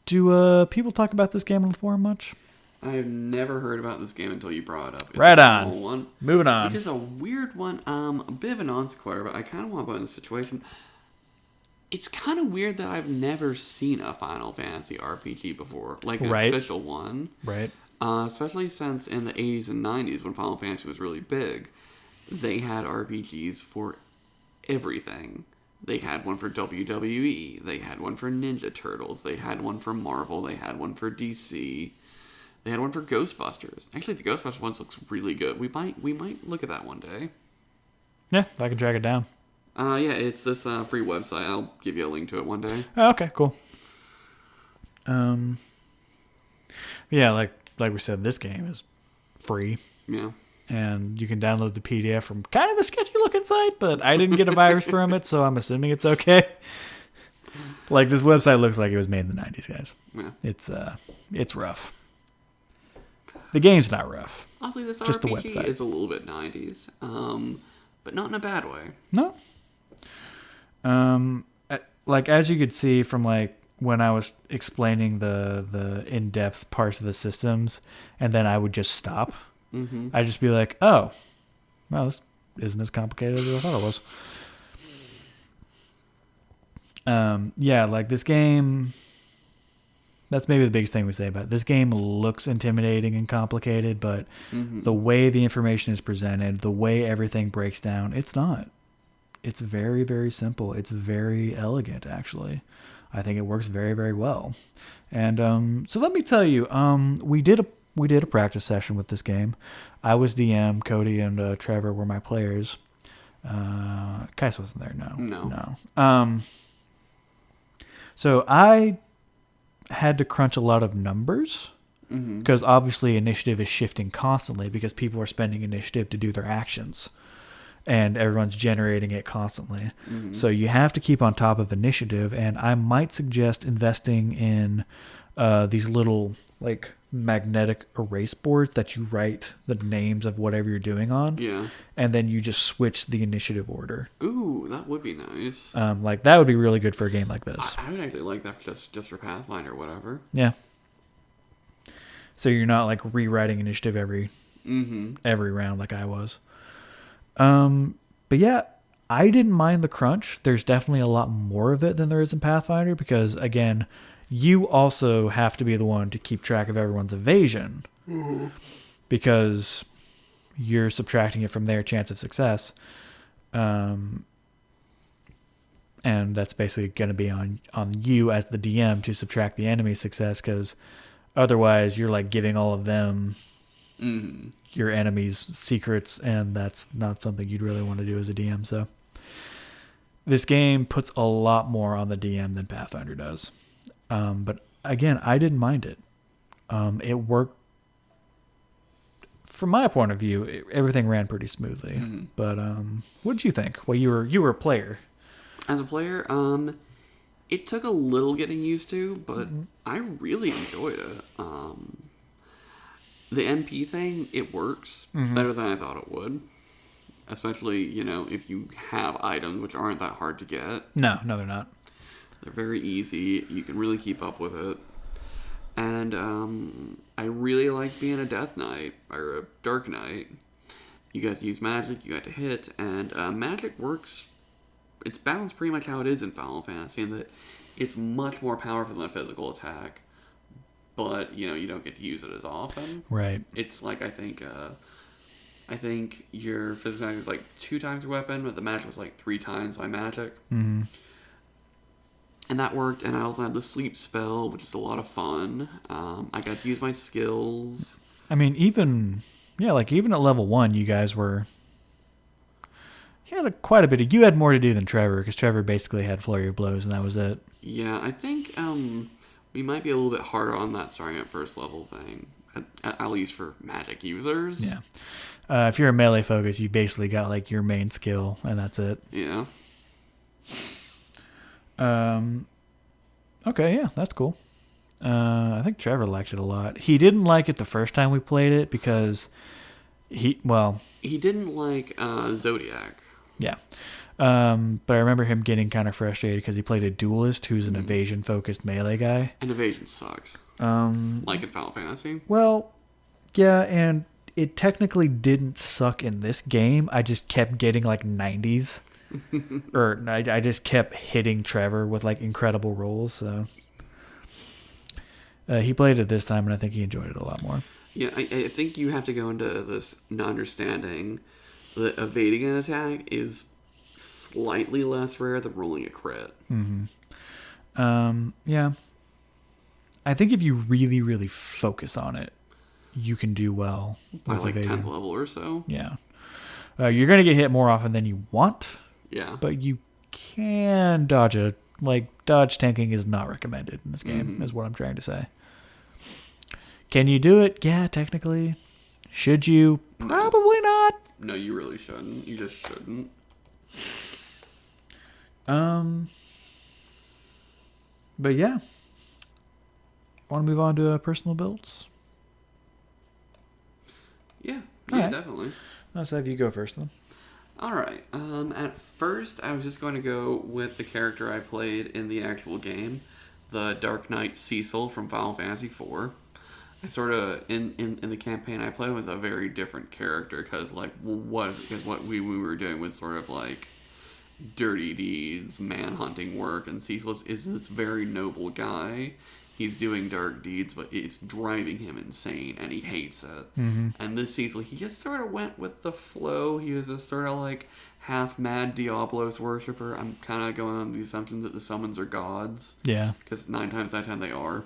do people talk about this game on the forum much? I have never heard about this game until you brought it up. It's right a on. small one, Moving on. which is a weird one. A bit of a non-sequitur, but I kind of want to put in this situation. It's kind of weird that I've never seen a Final Fantasy RPG before, like an official one. Right. Especially since in the 80s and 90s, when Final Fantasy was really big, they had RPGs for everything. They had one for WWE. They had one for Ninja Turtles. They had one for Marvel. They had one for DC. They had one for Ghostbusters. Actually, the Ghostbusters one looks really good. We might look at that one day. Yeah, if I can track it down. Yeah, it's this free website. I'll give you a link to it one day. Oh, okay, cool. Yeah, like we said, this game is free. Yeah. And you can download the PDF from kind of a sketchy looking site, but I didn't get a virus from it, so I'm assuming it's okay. Like, this website looks like it was made in the 90s, guys. Yeah. It's rough. The game's not rough. Honestly, this just RPG the website is a little bit 90s, but not in a bad way. No. Like, as you could see from, like, when I was explaining the in-depth parts of the systems, and then I would just stop. I'd just be like, oh, well, this isn't as complicated as I thought it was. Yeah, like, this game, that's maybe the biggest thing we say about it. This game looks intimidating and complicated, but the way the information is presented, the way everything breaks down, it's not. It's very, very simple. It's very elegant, actually. I think it works very, very well. And so let me tell you, we did a practice session with this game. I was DM, Cody and Trevor were my players. Kais wasn't there, no. So I had to crunch a lot of numbers because obviously initiative is shifting constantly because people are spending initiative to do their actions. And everyone's generating it constantly. So you have to keep on top of initiative, and I might suggest investing in these little, like, magnetic erase boards that you write the names of whatever you're doing on. Yeah. And then you just switch the initiative order. Ooh, that would be nice. Like, that would be really good for a game like this. I would actually like that just for Pathfinder or whatever. Yeah. So you're not, like, rewriting initiative every round like I was. But yeah, I didn't mind the crunch. There's definitely a lot more of it than there is in Pathfinder because, again, you also have to be the one to keep track of everyone's evasion because you're subtracting it from their chance of success. And that's basically going to be on you as the DM to subtract the enemy's success because otherwise you're, like, giving all of them your enemy's secrets, and that's not something you'd really want to do as a DM. So this game puts a lot more on the DM than Pathfinder does. But again, I didn't mind it. It worked from my point of view. Everything ran pretty smoothly. But what did you think? Well, you were a player. As a player, it took a little getting used to, but I really enjoyed it. The MP thing, it works better than I thought it would. Especially, if you have items which aren't that hard to get. No, they're not. They're very easy. You can really keep up with it. And I really like being a Death Knight, or a Dark Knight. You got to use magic, you got to hit, and magic works. It's balanced pretty much how it is in Final Fantasy, in that It's much more powerful than a physical attack, but you don't get to use it as often. Right. It's like I think your physical attack is like 2 times your weapon, but the magic was like 3 times my magic. Mm-hmm. And that worked, and I also had the sleep spell, which is a lot of fun. I got to use my skills. I mean, even at level 1, you guys were... You had quite a bit of... You had more to do than Trevor, because Trevor basically had Flurry of Blows, and that was it. Yeah, I think we might be a little bit harder on that starting at first level thing, at least for magic users. Yeah. If you're a melee focus, you basically got like your main skill, and that's it. Yeah. Okay, yeah, that's cool. I think Trevor liked it a lot. He didn't like it the first time we played it because he didn't like Zodiac. Yeah. But I remember him getting kind of frustrated because he played a duelist who's an evasion-focused melee guy. And evasion sucks. Like in Final Fantasy. Well, yeah, and it technically didn't suck in this game. I just kept getting like 90s. Or I just kept hitting Trevor with like incredible rolls. So he played it this time, and I think he enjoyed it a lot more. Yeah, I think you have to go into this not understanding that evading an attack is slightly less rare than rolling a crit. Mm-hmm. Yeah. I think if you really, really focus on it, you can do well By with like evasion. 10th level or so. Yeah. You're going to get hit more often than you want. Yeah. But you can dodge it. Like, dodge tanking is not recommended in this game, is what I'm trying to say. Can you do it? Yeah, technically. Should you? Probably not. No, you really shouldn't. You just shouldn't. But yeah. Want to move on to personal builds? Yeah, right. Definitely. Let's have you go first then. Alright, at first I was just going to go with the character I played in the actual game, the Dark Knight Cecil from Final Fantasy IV. I sort of, in the campaign I played, was a very different character, because what we were doing was sort of like dirty deeds, man-hunting work, and Cecil is this very noble guy. He's doing dark deeds, but it's driving him insane, and he hates it. Mm-hmm. And this Cecil, he just sort of went with the flow. He was a sort of like half-mad Diablos worshiper. I'm kind of going on the assumption that the summons are gods. Yeah. Because 9 times out of 10 they are.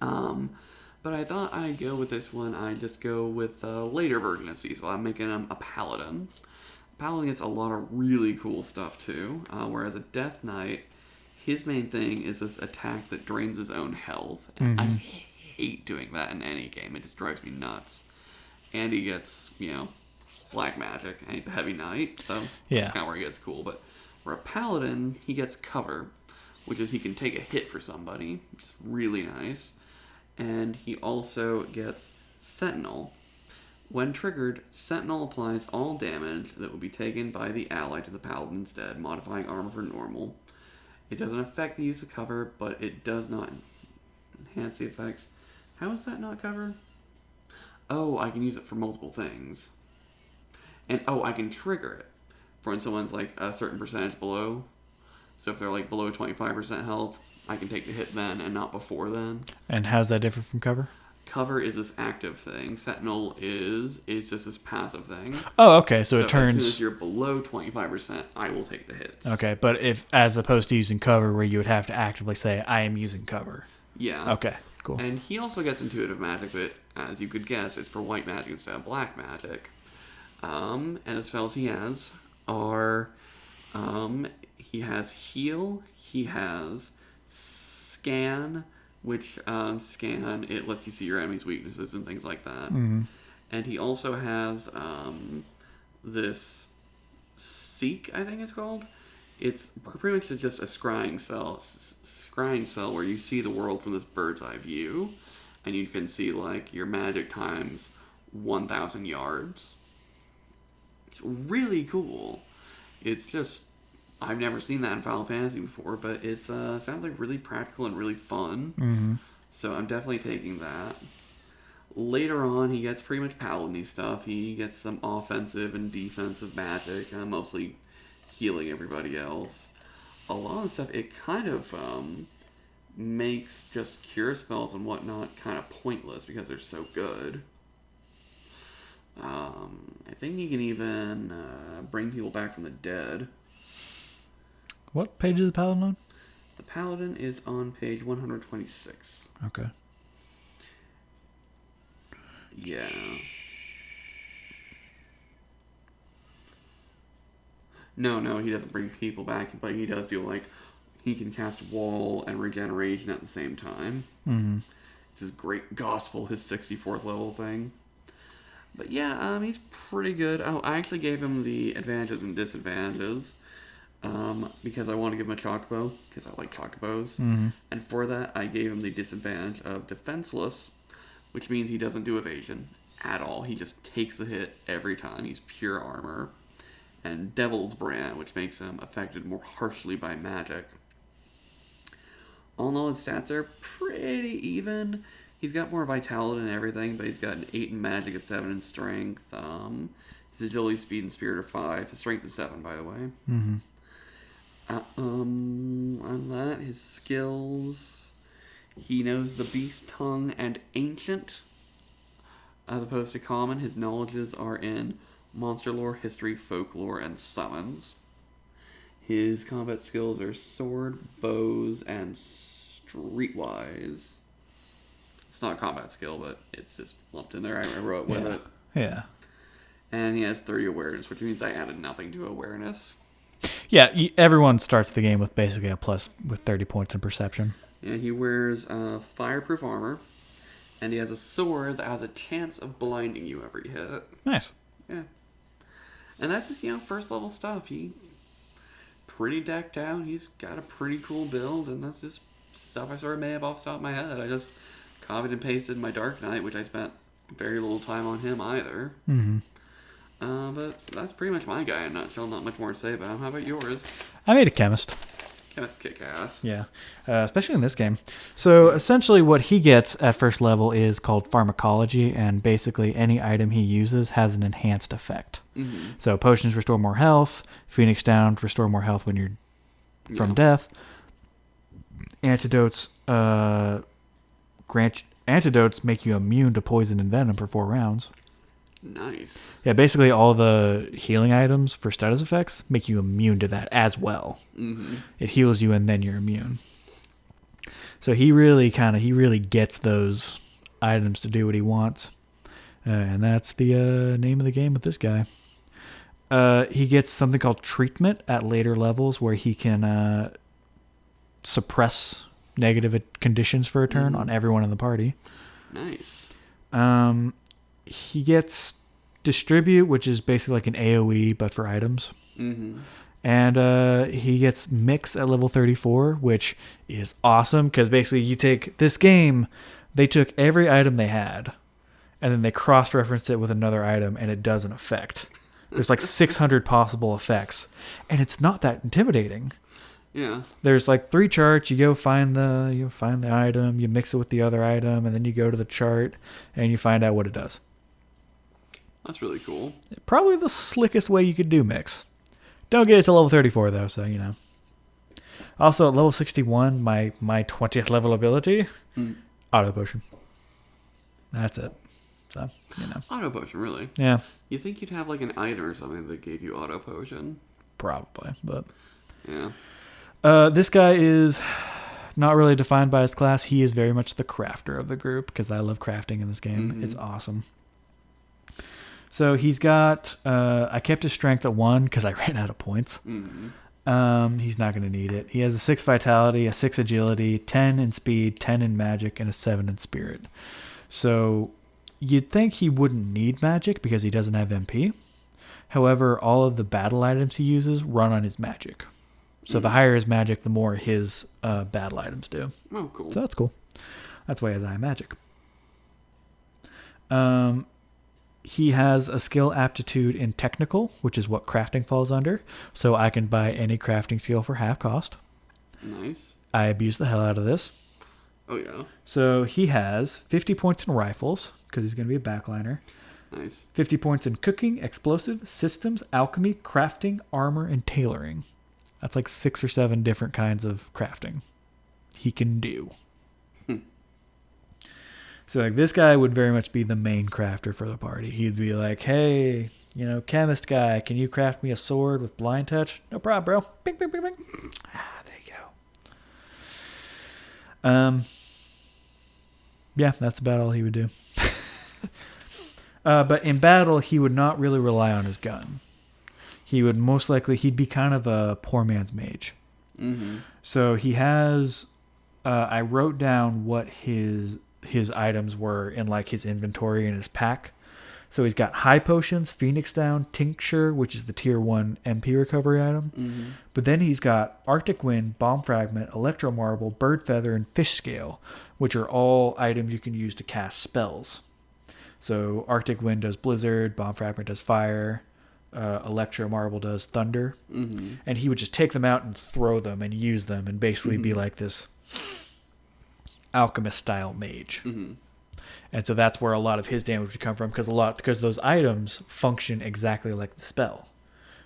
But I thought I'd go with this one. I'd just go with a later version of Cecil. I'm making him a paladin. Paladin gets a lot of really cool stuff, too. Whereas a Death Knight, his main thing is this attack that drains his own health. And I hate doing that in any game. It just drives me nuts. And he gets, black magic. And he's a heavy knight. So that's kind of where he gets cool. But for a paladin, he gets cover. Which is he can take a hit for somebody. Which is really nice. And he also gets Sentinel. When triggered, Sentinel applies all damage that will be taken by the ally to the paladin instead, modifying armor for normal. It doesn't affect the use of cover, but it does not enhance the effects. How is that not cover? Oh, I can use it for multiple things. And, I can trigger it for when someone's like a certain percentage below. So if they're like below 25% health, I can take the hit then and not before then. And how's that different from cover? Cover is this active thing. Sentinel is just this passive thing. Oh, okay. So it turns... as soon as you're below 25%, I will take the hits. Okay, but if as opposed to using cover where you would have to actively say, I am using cover. Yeah. Okay, cool. And he also gets intuitive magic, but as you could guess, it's for white magic instead of black magic. And the spells he has are... he has heal, he has scan... which scan, it lets you see your enemy's weaknesses and things like that. Mm-hmm. And he also has this Seek, I think it's called. It's pretty much just a scrying spell where you see the world from this bird's eye view, and you can see like your magic times 1,000 yards. It's really cool. It's just... I've never seen that in Final Fantasy before, but it sounds like really practical and really fun. Mm-hmm. So I'm definitely taking that. Later on, he gets pretty much paladin-y stuff. He gets some offensive and defensive magic, mostly healing everybody else. a lot of the stuff, it kind of makes just cure spells and whatnot kind of pointless because they're so good. I think he can even bring people back from the dead. What page is the Paladin on? The Paladin is on page 126. Okay. Yeah. No, he doesn't bring people back, but he does do, like, he can cast Wall and Regeneration at the same time. Mm-hmm. It's his great gospel, his 64th level thing. But yeah, he's pretty good. Oh, I actually gave him the advantages and disadvantages because I want to give him a Chocobo, because I like Chocobos. Mm-hmm. And for that, I gave him the disadvantage of Defenseless, which means he doesn't do evasion at all. He just takes the hit every time. He's pure armor. And Devil's Brand, which makes him affected more harshly by magic. All in all, his stats are pretty even. He's got more vitality and everything, but he's got an 8 in magic, a 7 in strength. His agility, speed, and spirit are 5. His strength is 7, by the way. Mm-hmm. On that, his skills, he knows the Beast Tongue and Ancient, as opposed to Common. His knowledges are in Monster Lore, History, Folklore, and Summons. His combat skills are Sword, Bows, and Streetwise. It's not a combat skill, but it's just lumped in there. I wrote with it. Yeah. And he has 30 awareness, which means I added nothing to awareness. Yeah, everyone starts the game with basically a plus with 30 points in perception. Yeah, he wears fireproof armor, and he has a sword that has a chance of blinding you every hit. Nice. Yeah. And that's just, first level stuff. He pretty decked out. He's got a pretty cool build, and that's just stuff I sort of made up off the top of my head. I just copied and pasted my Dark Knight, which I spent very little time on him either. Mm-hmm. But that's pretty much my guy in a nutshell. Not much more to say about him. How about yours? I made a chemist. Chemist kick ass. Yeah, especially in this game. So essentially what he gets at first level is called pharmacology, and basically any item he uses has an enhanced effect. Mm-hmm. So potions restore more health, Phoenix Down restore more health when you're from death. Antidotes antidotes make you immune to poison and venom for 4 rounds. Nice. Yeah, basically all the healing items for status effects make you immune to that as well. Mm-hmm. It heals you and then you're immune. So he really gets those items to do what he wants. And that's the name of the game with this guy. He gets something called treatment at later levels where he can suppress negative conditions for a turn on everyone in the party. Nice. He gets distribute, which is basically like an AoE, but for items. Mm-hmm. And he gets mix at level 34, which is awesome because basically you take this game, they took every item they had, and then they cross-referenced it with another item, and it does an effect. There's like 600 possible effects, and it's not that intimidating. Yeah. There's like 3 charts. You go find the item, you mix it with the other item, and then you go to the chart, and you find out what it does. That's really cool. Probably the slickest way you could do mix. Don't get it to level 34 though, so Also at level 61, my 20th level ability, auto potion. That's it. So, Auto potion, really? Yeah. You think you'd have like an item or something that gave you auto potion? Probably, but yeah. This guy is not really defined by his class. He is very much the crafter of the group because I love crafting in this game. Mm-hmm. It's awesome. So he's got, I kept his strength at 1 because I ran out of points. Mm-hmm. He's not going to need it. He has a 6 vitality, a 6 agility, 10 in speed, 10 in magic, and a 7 in spirit. So you'd think he wouldn't need magic because he doesn't have MP. However, all of the battle items he uses run on his magic. So the higher his magic, the more his battle items do. Oh, cool. So that's cool. That's why he has high magic. He has a skill aptitude in technical, which is what crafting falls under. So I can buy any crafting skill for half cost. Nice. I abuse the hell out of this. Oh, yeah. So he has 50 points in rifles, because he's going to be a backliner. Nice. 50 points in cooking, explosive, systems, alchemy, crafting, armor, and tailoring. That's like 6 or 7 different kinds of crafting he can do. So like this guy would very much be the main crafter for the party. He'd be like, hey, chemist guy, can you craft me a sword with blind touch? No problem, bro. Bing, bing, bing, bing. There you go. Yeah, that's about all he would do. But in battle, he would not really rely on his gun. He would most likely, he'd be kind of a poor man's mage. Mm-hmm. So he has, I wrote down what his items were in like his inventory and his pack. So he's got high potions, Phoenix Down, Tincture, which is the tier 1 MP recovery item. Mm-hmm. But then he's got Arctic Wind, Bomb Fragment, Electro Marble, Bird Feather, and Fish Scale, which are all items you can use to cast spells. So Arctic Wind does Blizzard, Bomb Fragment does Fire, Electro Marble does Thunder. Mm-hmm. And he would just take them out and throw them and use them and basically be like this alchemist style mage. Mm-hmm. And so that's where a lot of his damage would come from because those items function exactly like the spell.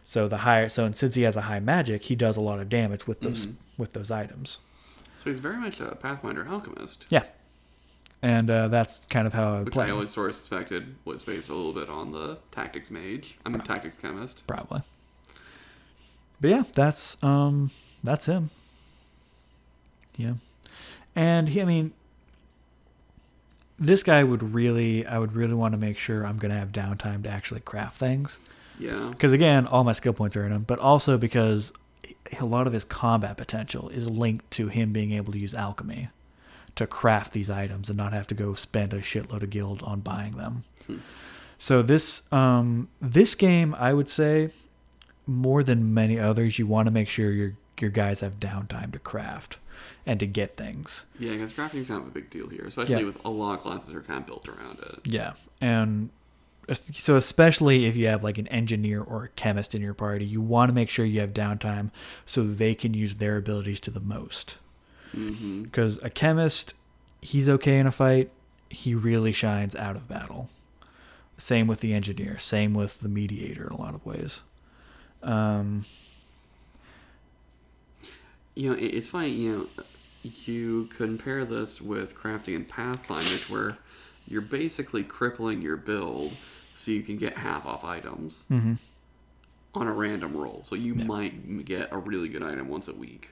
So since he has a high magic, he does a lot of damage with those items. So he's very much a Pathfinder alchemist. Yeah. And that's kind of how I would play. Which I always sort of suspected was based a little bit on the tactics mage. Tactics chemist. Probably. But yeah, that's him. Yeah. And this guy I would really want to make sure I'm going to have downtime to actually craft things. Yeah. Because again, all my skill points are in him, but also because a lot of his combat potential is linked to him being able to use alchemy to craft these items and not have to go spend a shitload of guild on buying them. So this game, I would say, more than many others, you want to make sure your guys have downtime to craft and to get things. Yeah, because crafting's kind of a big deal here, especially with a lot of classes that are kind of built around it. Yeah, and so especially if you have like an engineer or a chemist in your party, you want to make sure you have downtime so they can use their abilities to the most. Because a chemist, he's okay in a fight, he really shines out of battle. Same with the engineer, same with the mediator in a lot of ways. It's funny, you compare this with crafting in Pathfinder, where you're basically crippling your build so you can get half off items on a random roll. So you might get a really good item once a week.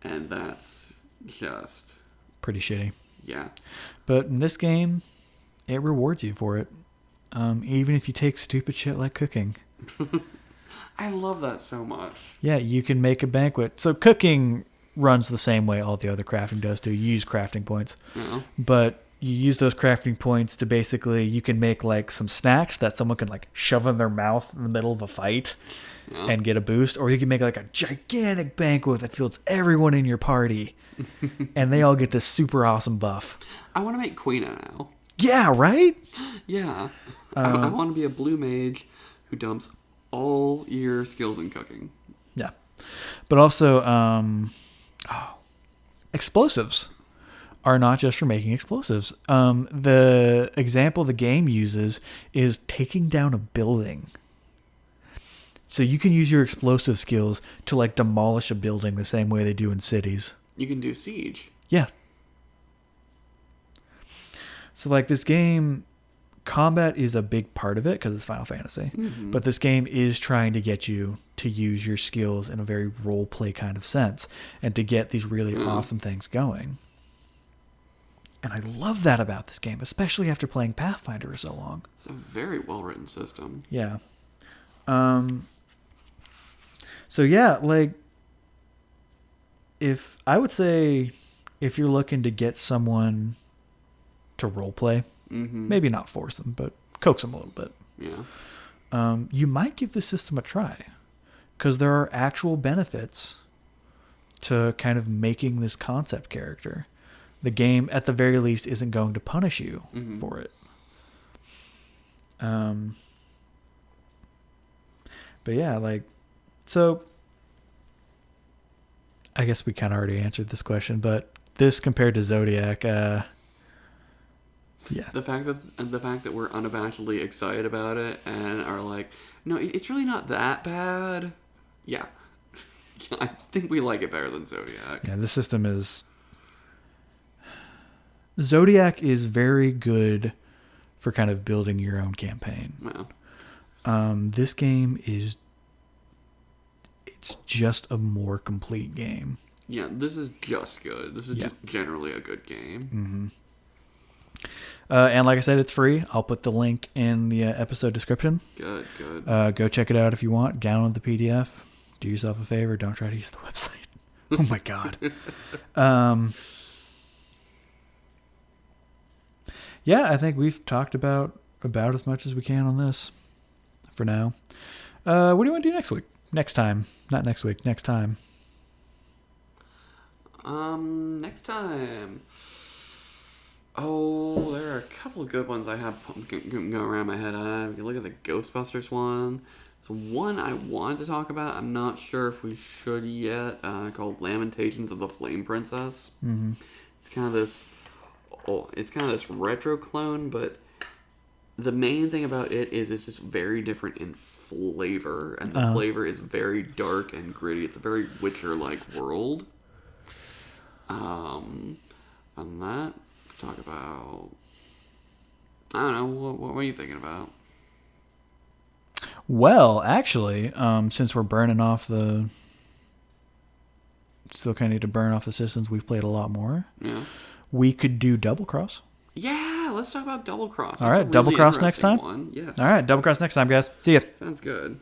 And that's just pretty shitty. Yeah. But in this game, it rewards you for it. Even if you take stupid shit like cooking. I love that so much. Yeah, you can make a banquet. So cooking runs the same way all the other crafting does too. You use crafting points. Yeah. But you use those crafting points to basically, you can make like some snacks that someone can like shove in their mouth in the middle of a fight and get a boost. Or you can make like a gigantic banquet that fills everyone in your party. And they all get this super awesome buff. I want to make Quina now. Yeah, right? Yeah. I want to be a blue mage who dumps all your skills in cooking. Yeah. But also, explosives are not just for making explosives. The example the game uses is taking down a building. So you can use your explosive skills to like demolish a building the same way they do in cities. You can do siege. Yeah. So like this game, combat is a big part of it because it's Final Fantasy. But this game is trying to get you to use your skills in a very role play kind of sense and to get these really awesome things going. And I love that about this game, especially after playing Pathfinder for so long. It's a very well written system. Yeah. So yeah, like if you're looking to get someone to roleplay, maybe not force them, but coax them a little bit. Yeah. You might give the system a try because there are actual benefits to kind of making this concept character. The game, at the very least, isn't going to punish you for it. But yeah, like, so I guess we kind of already answered this question, but this compared to Zodiac, yeah. The fact that we're unabashedly excited about it and are like, no, it's really not that bad. Yeah. I think we like it better than Zodiac. Yeah, this system is... Zodiac is very good for kind of building your own campaign. Yeah. This game is... It's just a more complete game. Yeah, this is just good. This is just generally a good game. Mm-hmm. And like I said, it's free. I'll put the link in the episode description. Good. Go check it out if you want. Download the PDF. Do yourself a favor. Don't try to use the website. Oh my God. Yeah, I think we've talked about as much as we can on this for now. What do you want to do next week? Next time. Not next week. Next time. Next time. Oh, there are a couple of good ones I have going around my head. If you look at the Ghostbusters one. So one I wanted to talk about, I'm not sure if we should yet, called Lamentations of the Flame Princess. Mm-hmm. It's kind of this retro clone, but the main thing about it is it's just very different in flavor, and the flavor is very dark and gritty. It's a very Witcher-like world. On that, talk about... I don't know, what are you thinking about? Well, actually, since we're burning off still kind of need to burn off the systems we've played a lot more. Yeah. We could do Double Cross. Yeah, let's talk about Double Cross. All right, Double Cross next time? One. Yes. All right, Double Cross next time, guys. See ya. Sounds good.